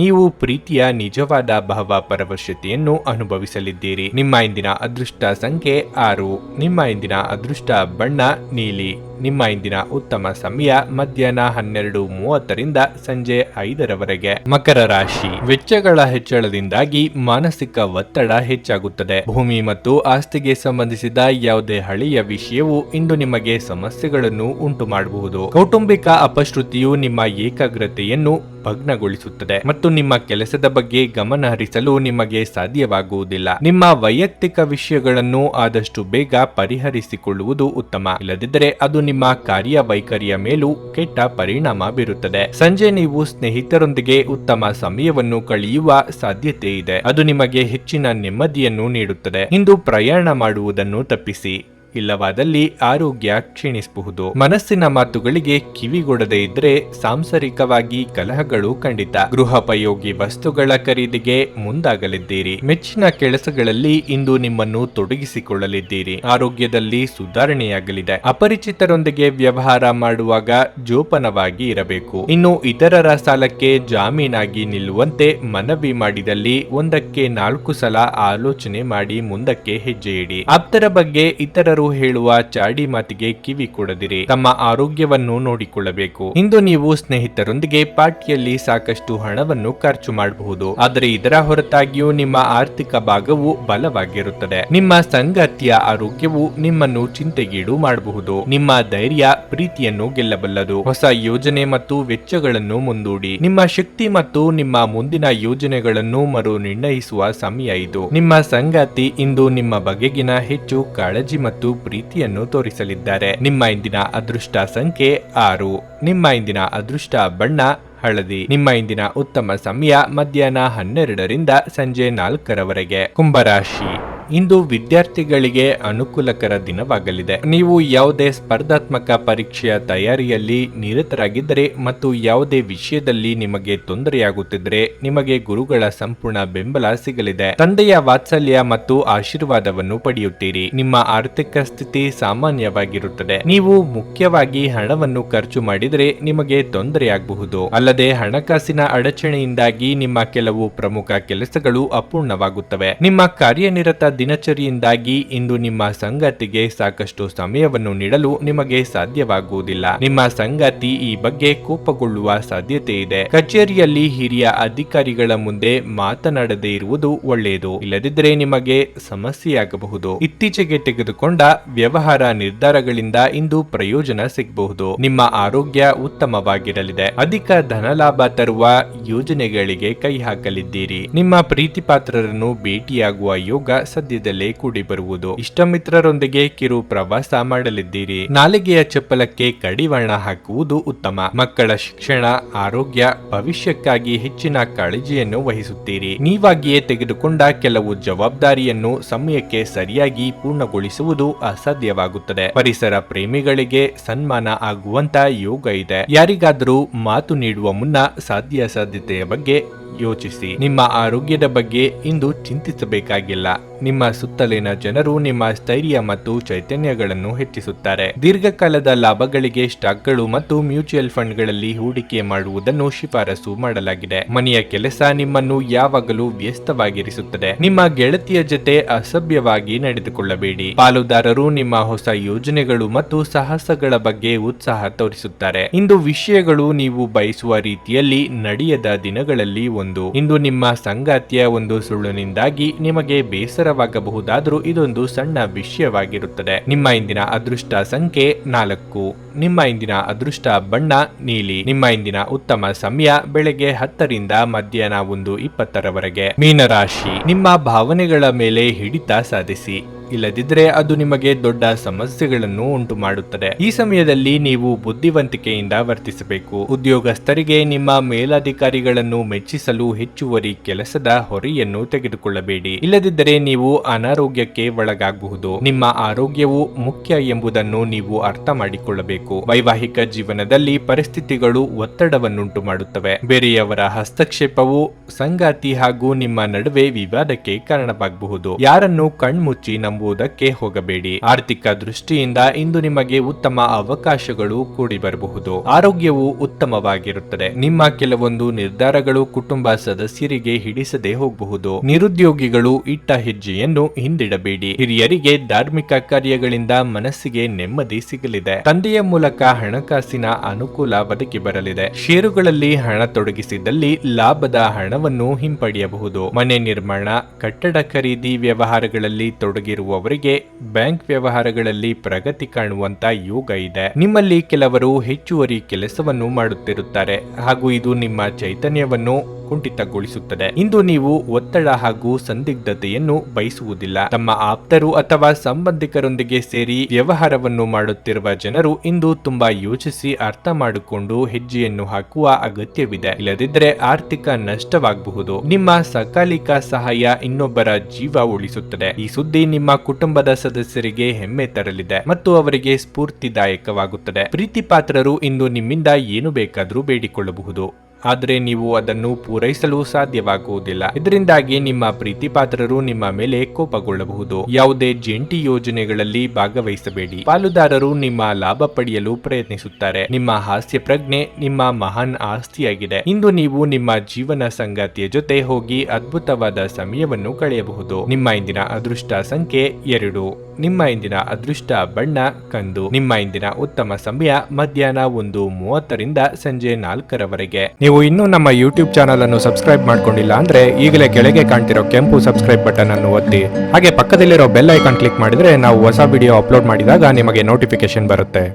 ನೀವು ಪ್ರೀತಿಯ ನಿಜವಾದ ಭಾವ ಪರವಶತೆಯನ್ನು ಅನುಭವಿಸಲಿದ್ದೀರಿ. ನಿಮ್ಮ ಇಂದಿನ ಅದೃಷ್ಟ ಸಂಖ್ಯೆ 6. ನಿಮ್ಮ ಇಂದಿನ ಅದೃಷ್ಟ ಬಣ್ಣ ನೀಲಿ. ನಿಮ್ಮ ಇಂದಿನ ಉತ್ತಮ ಸಮಯ ಮಧ್ಯಾಹ್ನ 12:30ರಿಂದ ಸಂಜೆ 5ರವರೆಗೆ. ಮಕರ ರಾಶಿ. ವೆಚ್ಚಗಳ ಹೆಚ್ಚಳದಿಂದಾಗಿ ಮಾನಸಿಕ ಒತ್ತಡ ಹೆಚ್ಚಾಗುತ್ತದೆ. ಭೂಮಿ ಮತ್ತು ಆಸ್ತಿಗೆ ಸಂಬಂಧಿಸಿದ ಯಾವುದೇ ಹಳೆಯ ವಿಷಯವು ಇಂದು ನಿಮಗೆ ಸಮಸ್ಯೆಗಳನ್ನು ಉಂಟು ಮಾಡಬಹುದು. ಕೌಟುಂಬಿಕ ಅಪಶ್ರುತಿಯು ನಿಮ್ಮ ಏಕಾಗ್ರತೆಯನ್ನು ಭಗ್ನಗೊಳಿಸುತ್ತದೆ ಮತ್ತು ನಿಮ್ಮ ಕೆಲಸದ ಬಗ್ಗೆ ಗಮನ ಹರಿಸಲು ನಿಮಗೆ ಸಾಧ್ಯವಾಗುವುದಿಲ್ಲ. ನಿಮ್ಮ ವೈಯಕ್ತಿಕ ವಿಷಯಗಳನ್ನು ಆದಷ್ಟು ಬೇಗ ಪರಿಹರಿಸಿಕೊಳ್ಳುವುದು ಉತ್ತಮ. ಇಲ್ಲದಿದ್ದರೆ ಅದು ನಿಮ್ಮ ಕಾರ್ಯವೈಖರಿಯ ಮೇಲೂ ಕೆಟ್ಟ ಪರಿಣಾಮ ಬೀರುತ್ತದೆ. ಸಂಜೆ ನೀವು ಸ್ನೇಹಿತರೊಂದಿಗೆ ಉತ್ತಮ ಸಮಯವನ್ನು ಕಳೆಯುವ ಸಾಧ್ಯತೆ ಇದೆ. ಅದು ನಿಮಗೆ ಹೆಚ್ಚಿನ ನೆಮ್ಮದಿಯನ್ನು ನೀಡುತ್ತದೆ. ಇಂದು ಪ್ರಯಾಣ ಮಾಡುವುದನ್ನು ತಪ್ಪಿಸಿ, ಇಲ್ಲವಾದಲ್ಲಿ ಆರೋಗ್ಯ ಕ್ಷೀಣಿಸಬಹುದು. ಮನಸ್ಸಿನ ಮಾತುಗಳಿಗೆ ಕಿವಿಗೊಡದೇ ಇದ್ರೆ ಸಾಂಸಾರಿಕವಾಗಿ ಕಲಹಗಳು ಖಂಡಿತ. ಗೃಹೋಪಯೋಗಿ ವಸ್ತುಗಳ ಖರೀದಿಗೆ ಮುಂದಾಗಲಿದ್ದೀರಿ. ಮೆಚ್ಚಿನ ಕೆಲಸಗಳಲ್ಲಿ ಇಂದು ನಿಮ್ಮನ್ನು ತೊಡಗಿಸಿಕೊಳ್ಳಲಿದ್ದೀರಿ. ಆರೋಗ್ಯದಲ್ಲಿ ಸುಧಾರಣೆಯಾಗಲಿದೆ. ಅಪರಿಚಿತರೊಂದಿಗೆ ವ್ಯವಹಾರ ಮಾಡುವಾಗ ಜೋಪಾನವಾಗಿ ಇರಬೇಕು. ಇನ್ನು ಇತರರ ಸಾಲಕ್ಕೆ ಜಾಮೀನಾಗಿ ನಿಲ್ಲುವಂತೆ ಮನವಿ ಮಾಡಿದಲ್ಲಿ 1ಕ್ಕೆ 4 ಸಲ ಆಲೋಚನೆ ಮಾಡಿ ಮುಂದಕ್ಕೆ ಹೆಜ್ಜೆ ಇಡಿ. ಆಪ್ತರ ಬಗ್ಗೆ ಇತರರು ಹೇಳುವ ಚಾಡಿ ಮಾತಿಗೆ ಕಿವಿ ಕೊಡದಿರಿ. ತಮ್ಮ ಆರೋಗ್ಯವನ್ನು ನೋಡಿಕೊಳ್ಳಬೇಕು. ಇಂದು ನೀವು ಸ್ನೇಹಿತರೊಂದಿಗೆ ಪಾರ್ಟಿಯಲ್ಲಿ ಸಾಕಷ್ಟು ಹಣವನ್ನು ಖರ್ಚು ಮಾಡಬಹುದು. ಆದರೆ ಇದರ ಹೊರತಾಗಿಯೂ ನಿಮ್ಮ ಆರ್ಥಿಕ ಭಾಗವು ಬಲವಾಗಿರುತ್ತದೆ. ನಿಮ್ಮ ಸಂಗಾತಿಯ ಆರೋಗ್ಯವು ನಿಮ್ಮನ್ನು ಚಿಂತೆಗೀಡು ಮಾಡಬಹುದು. ನಿಮ್ಮ ಧೈರ್ಯ ಪ್ರೀತಿಯನ್ನು ಗೆಲ್ಲಬಲ್ಲದು. ಹೊಸ ಯೋಜನೆ ಮತ್ತು ವೆಚ್ಚಗಳನ್ನು ಮುಂದೂಡಿ. ನಿಮ್ಮ ಶಕ್ತಿ ಮತ್ತು ನಿಮ್ಮ ಮುಂದಿನ ಯೋಜನೆಗಳನ್ನು ಮರು ನಿರ್ಣಯಿಸುವ ಸಮಯ ಇದು. ನಿಮ್ಮ ಸಂಗಾತಿ ಇಂದು ನಿಮ್ಮ ಬಗೆಗಿನ ಹೆಚ್ಚು ಕಾಳಜಿ ಮತ್ತು ಪ್ರೀತಿಯನ್ನು ತೋರಿಸಲಿದ್ದಾರೆ. ನಿಮ್ಮ ಇಂದಿನ ಅದೃಷ್ಟ ಸಂಖ್ಯೆ 6. ನಿಮ್ಮ ಇಂದಿನ ಅದೃಷ್ಟ ಬಣ್ಣ ಹಳದಿ. ನಿಮ್ಮ ಇಂದಿನ ಉತ್ತಮ ಸಮಯ ಮಧ್ಯಾಹ್ನ 12ರಿಂದ ಸಂಜೆ 4ರವರೆಗೆ. ಕುಂಭರಾಶಿ. ಇಂದು ವಿದ್ಯಾರ್ಥಿಗಳಿಗೆ ಅನುಕೂಲಕರ ದಿನವಾಗಲಿದೆ. ನೀವು ಯಾವುದೇ ಸ್ಪರ್ಧಾತ್ಮಕ ಪರೀಕ್ಷೆಯ ತಯಾರಿಯಲ್ಲಿ ನಿರತರಾಗಿದ್ದರೆ ಮತ್ತು ಯಾವುದೇ ವಿಷಯದಲ್ಲಿ ನಿಮಗೆ ತೊಂದರೆಯಾಗುತ್ತಿದ್ದರೆ ನಿಮಗೆ ಗುರುಗಳ ಸಂಪೂರ್ಣ ಬೆಂಬಲ ಸಿಗಲಿದೆ. ತಂದೆಯ ವಾತ್ಸಲ್ಯ ಮತ್ತು ಆಶೀರ್ವಾದವನ್ನು ಪಡೆಯುತ್ತೀರಿ. ನಿಮ್ಮ ಆರ್ಥಿಕ ಸ್ಥಿತಿ ಸಾಮಾನ್ಯವಾಗಿರುತ್ತದೆ. ನೀವು ಮುಖ್ಯವಾಗಿ ಹಣವನ್ನು ಖರ್ಚು ಮಾಡಿದರೆ ನಿಮಗೆ ತೊಂದರೆಯಾಗಬಹುದು. ಅಲ್ಲದೆ ಹಣಕಾಸಿನ ಅಡಚಣೆಯಿಂದಾಗಿ ನಿಮ್ಮ ಕೆಲವು ಪ್ರಮುಖ ಕೆಲಸಗಳು ಅಪೂರ್ಣವಾಗುತ್ತವೆ. ನಿಮ್ಮ ಕಾರ್ಯನಿರತ ದಿನಚರಿಯಿಂದಾಗಿ ಇಂದು ನಿಮ್ಮ ಸಂಗಾತಿಗೆ ಸಾಕಷ್ಟು ಸಮಯವನ್ನು ನೀಡಲು ನಿಮಗೆ ಸಾಧ್ಯವಾಗುವುದಿಲ್ಲ. ನಿಮ್ಮ ಸಂಗಾತಿ ಈ ಬಗ್ಗೆ ಕೋಪಗೊಳ್ಳುವ ಸಾಧ್ಯತೆ ಇದೆ. ಕಚೇರಿಯಲ್ಲಿ ಹಿರಿಯ ಅಧಿಕಾರಿಗಳ ಮುಂದೆ ಮಾತನಾಡದೇ ಇರುವುದು ಒಳ್ಳೆಯದು. ಇಲ್ಲದಿದ್ದರೆ ನಿಮಗೆ ಸಮಸ್ಯೆಯಾಗಬಹುದು. ಇತ್ತೀಚೆಗೆ ತೆಗೆದುಕೊಂಡ ವ್ಯವಹಾರ ನಿರ್ಧಾರಗಳಿಂದ ಇಂದು ಪ್ರಯೋಜನ ಸಿಗಬಹುದು. ನಿಮ್ಮ ಆರೋಗ್ಯ ಉತ್ತಮವಾಗಿರಲಿದೆ. ಅಧಿಕ ಧನಲಾಭ ತರುವ ಯೋಜನೆಗಳಿಗೆ ಕೈ ಹಾಕಲಿದ್ದೀರಿ. ನಿಮ್ಮ ಪ್ರೀತಿ ಪಾತ್ರರನ್ನು ಭೇಟಿಯಾಗುವ ಯೋಗ ಸದ್ಯದಲ್ಲೇ ಕೂಡಿ ಬರುವುದು. ಇಷ್ಟಮಿತ್ರರೊಂದಿಗೆ ಕಿರು ಪ್ರವಾಸ ಮಾಡಲಿದ್ದೀರಿ. ನಾಲಿಗೆಯ ಚಪ್ಪಲಕ್ಕೆ ಕಡಿವಾಣ ಹಾಕುವುದು ಉತ್ತಮ. ಮಕ್ಕಳ ಶಿಕ್ಷಣ, ಆರೋಗ್ಯ, ಭವಿಷ್ಯಕ್ಕಾಗಿ ಹೆಚ್ಚಿನ ಕಾಳಜಿಯನ್ನು ವಹಿಸುತ್ತೀರಿ. ನೀವಾಗಿಯೇ ತೆಗೆದುಕೊಂಡ ಕೆಲವು ಜವಾಬ್ದಾರಿಯನ್ನು ಸಮಯಕ್ಕೆ ಸರಿಯಾಗಿ ಪೂರ್ಣಗೊಳಿಸುವುದು ಅಸಾಧ್ಯವಾಗುತ್ತದೆ. ಪರಿಸರ ಪ್ರೇಮಿಗಳಿಗೆ ಸನ್ಮಾನ ಆಗುವಂತ ಯೋಗ ಇದೆ. ಯಾರಿಗಾದರೂ ಮಾತು ನೀಡುವ ಮುನ್ನ ಸಾಧ್ಯತೆಯ ಬಗ್ಗೆ ಯೋಚಿಸಿ. ನಿಮ್ಮ ಆರೋಗ್ಯದ ಬಗ್ಗೆ ಇಂದು ಚಿಂತಿಸಬೇಕಾಗಿಲ್ಲ. ನಿಮ್ಮ ಸುತ್ತಲಿನ ಜನರು ನಿಮ್ಮ ಸ್ಥೈರ್ಯ ಮತ್ತು ಚೈತನ್ಯಗಳನ್ನು ಹೆಚ್ಚಿಸುತ್ತಾರೆ. ದೀರ್ಘಕಾಲದ ಲಾಭಗಳಿಗೆ ಸ್ಟಾಕ್ಗಳು ಮತ್ತು ಮ್ಯೂಚುವಲ್ ಫಂಡ್ಗಳಲ್ಲಿ ಹೂಡಿಕೆ ಮಾಡುವುದನ್ನು ಶಿಫಾರಸು ಮಾಡಲಾಗಿದೆ. ಮನೆಯ ಕೆಲಸ ನಿಮ್ಮನ್ನು ಯಾವಾಗಲೂ ವ್ಯಸ್ತವಾಗಿರಿಸುತ್ತದೆ. ನಿಮ್ಮ ಗೆಳತಿಯ ಜೊತೆ ಅಸಭ್ಯವಾಗಿ ನಡೆದುಕೊಳ್ಳಬೇಡಿ. ಪಾಲುದಾರರು ನಿಮ್ಮ ಹೊಸ ಯೋಜನೆಗಳು ಮತ್ತು ಸಾಹಸಗಳ ಬಗ್ಗೆ ಉತ್ಸಾಹ ತೋರಿಸುತ್ತಾರೆ. ಇಂದು ವಿಷಯಗಳು ನೀವು ಬಯಸುವ ರೀತಿಯಲ್ಲಿ ನಡೆಯದ ದಿನಗಳಲ್ಲಿ ಒಂದು. ಇಂದು ನಿಮ್ಮ ಸಂಗಾತಿಯ ಒಂದು ಸುಳ್ಳಿನಿಂದಾಗಿ ನಿಮಗೆ ಬೇಸರವಾಗಬಹುದಾದರೂ ಇದೊಂದು ಸಣ್ಣ ವಿಷಯವಾಗಿರುತ್ತದೆ. ನಿಮ್ಮ ಇಂದಿನ ಅದೃಷ್ಟ ಸಂಖ್ಯೆ 4. ನಿಮ್ಮ ಇಂದಿನ ಅದೃಷ್ಟ ಬಣ್ಣ ನೀಲಿ. ನಿಮ್ಮ ಇಂದಿನ ಉತ್ತಮ ಸಮಯ ಬೆಳಗ್ಗೆ 10ರಿಂದ ಮಧ್ಯಾಹ್ನ 1:20ರವರೆಗೆ. ಮೀನರಾಶಿ. ನಿಮ್ಮ ಭಾವನೆಗಳ ಮೇಲೆ ಹಿಡಿತ ಸಾಧಿಸಿ. ಇಲ್ಲದಿದ್ದರೆ ಅದು ನಿಮಗೆ ದೊಡ್ಡ ಸಮಸ್ಯೆಗಳನ್ನು ಉಂಟು ಮಾಡುತ್ತದೆ. ಈ ಸಮಯದಲ್ಲಿ ನೀವು ಬುದ್ಧಿವಂತಿಕೆಯಿಂದ ವರ್ತಿಸಬೇಕು. ಉದ್ಯೋಗಸ್ಥರಿಗೆ ನಿಮ್ಮ ಮೇಲಧಿಕಾರಿಗಳನ್ನು ಮೆಚ್ಚಿಸಲು ಹೆಚ್ಚುವರಿ ಕೆಲಸದ ಹೊರೆಯನ್ನು ತೆಗೆದುಕೊಳ್ಳಬೇಡಿ. ಇಲ್ಲದಿದ್ದರೆ ನೀವು ಅನಾರೋಗ್ಯಕ್ಕೆ ಒಳಗಾಗಬಹುದು. ನಿಮ್ಮ ಆರೋಗ್ಯವು ಮುಖ್ಯ ಎಂಬುದನ್ನು ನೀವು ಅರ್ಥ ಮಾಡಿಕೊಳ್ಳಬೇಕು. ವೈವಾಹಿಕ ಜೀವನದಲ್ಲಿ ಪರಿಸ್ಥಿತಿಗಳು ಒತ್ತಡವನ್ನುಂಟು ಮಾಡುತ್ತವೆ. ಬೇರೆಯವರ ಹಸ್ತಕ್ಷೇಪವು ಸಂಗಾತಿ ಹಾಗೂ ನಿಮ್ಮ ನಡುವೆ ವಿವಾದಕ್ಕೆ ಕಾರಣವಾಗಬಹುದು. ಯಾರನ್ನು ಕಣ್ಮುಚ್ಚಿ ನಂಬುವುದಕ್ಕೆ ಹೋಗಬೇಡಿ. ಆರ್ಥಿಕ ದೃಷ್ಟಿಯಿಂದ ಇಂದು ನಿಮಗೆ ಉತ್ತಮ ಅವಕಾಶಗಳು ಕೂಡಿ ಬರಬಹುದು. ಆರೋಗ್ಯವು ಉತ್ತಮವಾಗಿರುತ್ತದೆ. ನಿಮ್ಮ ಕೆಲವೊಂದು ನಿರ್ಧಾರಗಳು ಕುಟುಂಬ ಸದಸ್ಯರಿಗೆ ಹಿಡಿಸದೆ ಹೋಗಬಹುದು. ನಿರುದ್ಯೋಗಿಗಳು ಇಟ್ಟ ಹೆಜ್ಜೆಯನ್ನು ಹಿಂದಿಡಬೇಡಿ. ಹಿರಿಯರಿಗೆ ಧಾರ್ಮಿಕ ಕಾರ್ಯಗಳಿಂದ ಮನಸ್ಸಿಗೆ ನೆಮ್ಮದಿ ಸಿಗಲಿದೆ. ತಂದೆಯ ಮೂಲಕ ಹಣಕಾಸಿನ ಅನುಕೂಲ ಒದಗಿ ಬರಲಿದೆ. ಷೇರುಗಳಲ್ಲಿ ಹಣ ತೊಡಗಿಸಿದಲ್ಲಿ ಲಾಭದ ಹಣವನ್ನು ಹಿಂಪಡೆಯಬಹುದು. ಮನೆ ನಿರ್ಮಾಣ, ಕಟ್ಟಡ ಖರೀದಿ ವ್ಯವಹಾರಗಳಲ್ಲಿ ತೊಡಗಿರುವವರಿಗೆ ಬ್ಯಾಂಕ್ ವ್ಯವಹಾರಗಳಲ್ಲಿ ಪ್ರಗತಿ ಕಾಣುವಂತ ಯೋಗ ಇದೆ. ನಿಮ್ಮಲ್ಲಿ ಕೆಲವರು ಹೆಚ್ಚುವರಿ ಕೆಲಸವನ್ನು ಮಾಡುತ್ತಿರುತ್ತಾರೆ ಹಾಗೂ ಇದು ನಿಮ್ಮ ಚೈತನ್ಯವನ್ನು ಕುಂಠಿತಗೊಳಿಸುತ್ತದೆ. ಇಂದು ನೀವು ಒತ್ತಡ ಹಾಗೂ ಸಂದಿಗ್ಧತೆಯನ್ನು ಬಯಸುವುದಿಲ್ಲ. ತಮ್ಮ ಆಪ್ತರು ಅಥವಾ ಸಂಬಂಧಿಕರೊಂದಿಗೆ ಸೇರಿ ವ್ಯವಹಾರವನ್ನು ಮಾಡುತ್ತಿರುವ ಜನರು ಇಂದು ತುಂಬಾ ಯೋಚಿಸಿ ಅರ್ಥ ಮಾಡಿಕೊಂಡು ಹೆಜ್ಜೆಯನ್ನು ಹಾಕುವ ಅಗತ್ಯವಿದೆ. ಇಲ್ಲದಿದ್ದರೆ ಆರ್ಥಿಕ ನಷ್ಟವಾಗಬಹುದು. ನಿಮ್ಮ ಸಕಾಲಿಕ ಸಹಾಯ ಇನ್ನೊಬ್ಬರ ಜೀವ ಉಳಿಸುತ್ತದೆ. ಈ ಸುದ್ದಿ ನಿಮ್ಮ ಕುಟುಂಬದ ಸದಸ್ಯರಿಗೆ ಹೆಮ್ಮೆ ತರಲಿದೆ ಮತ್ತು ಅವರಿಗೆ ಸ್ಫೂರ್ತಿದಾಯಕವಾಗುತ್ತದೆ. ಪ್ರೀತಿ ಪಾತ್ರರು ಇಂದು ನಿಮ್ಮಿಂದ ಏನು ಬೇಕಾದರೂ ಬೇಡಿಕೊಳ್ಳಬಹುದು, ಆದರೆ ನೀವು ಅದನ್ನು ಪೂರೈಸಲು ಸಾಧ್ಯವಾಗುವುದಿಲ್ಲ. ಇದರಿಂದಾಗಿ ನಿಮ್ಮ ಪ್ರೀತಿ ಪಾತ್ರರು ನಿಮ್ಮ ಮೇಲೆ ಕೋಪಗೊಳ್ಳಬಹುದು. ಯಾವುದೇ ಜಂಟಿ ಯೋಜನೆಗಳಲ್ಲಿ ಭಾಗವಹಿಸಬೇಡಿ. ಪಾಲುದಾರರು ನಿಮ್ಮ ಲಾಭ ಪಡೆಯಲು ಪ್ರಯತ್ನಿಸುತ್ತಾರೆ. ನಿಮ್ಮ ಹಾಸ್ಯ ಪ್ರಜ್ಞೆ ನಿಮ್ಮ ಮಹಾನ್ ಆಸ್ತಿಯಾಗಿದೆ. ಇಂದು ನೀವು ನಿಮ್ಮ ಜೀವನ ಸಂಗಾತಿಯ ಜೊತೆ ಹೋಗಿ ಅದ್ಭುತವಾದ ಸಮಯವನ್ನು ಕಳೆಯಬಹುದು. ನಿಮ್ಮ ಇಂದಿನ ಅದೃಷ್ಟ ಸಂಖ್ಯೆ 2. ನಿಮ್ಮ ಇಂದಿನ ಅದೃಷ್ಟ ಬಣ್ಣ ಕಂದು. ನಿಮ್ಮ ಇಂದಿನ ಉತ್ತಮ ಸಮಯ ಮಧ್ಯಾಹ್ನ 1:30 ಸಂಜೆ 4 ನೀವು ಇನ್ನೂ ನಮ್ಮ ಯೂಟ್ಯೂಬ್ ಚಾನಲ್ ಅನ್ನು ಸಬ್ಸ್ಕ್ರೈಬ್ ಮಾಡ್ಕೊಂಡಿಲ್ಲ ಅಂದ್ರೆ ಈಗಲೇ ಕೆಳಗೆ ಕಾಣ್ತಿರೋ ಕೆಂಪು ಸಬ್ಸ್ಕ್ರೈಬ್ ಬಟನ್ ಅನ್ನು ಒತ್ತಿ. ಹಾಗೆ ಪಕ್ಕದಲ್ಲಿರೋ ಬೆಲ್ ಐಕಾನ್ ಕ್ಲಿಕ್ ಮಾಡಿದ್ರೆ ನಾವು ಹೊಸ ವಿಡಿಯೋ ಅಪ್ಲೋಡ್ ಮಾಡಿದಾಗ ನಿಮಗೆ ನೋಟಿಫಿಕೇಶನ್ ಬರುತ್ತೆ.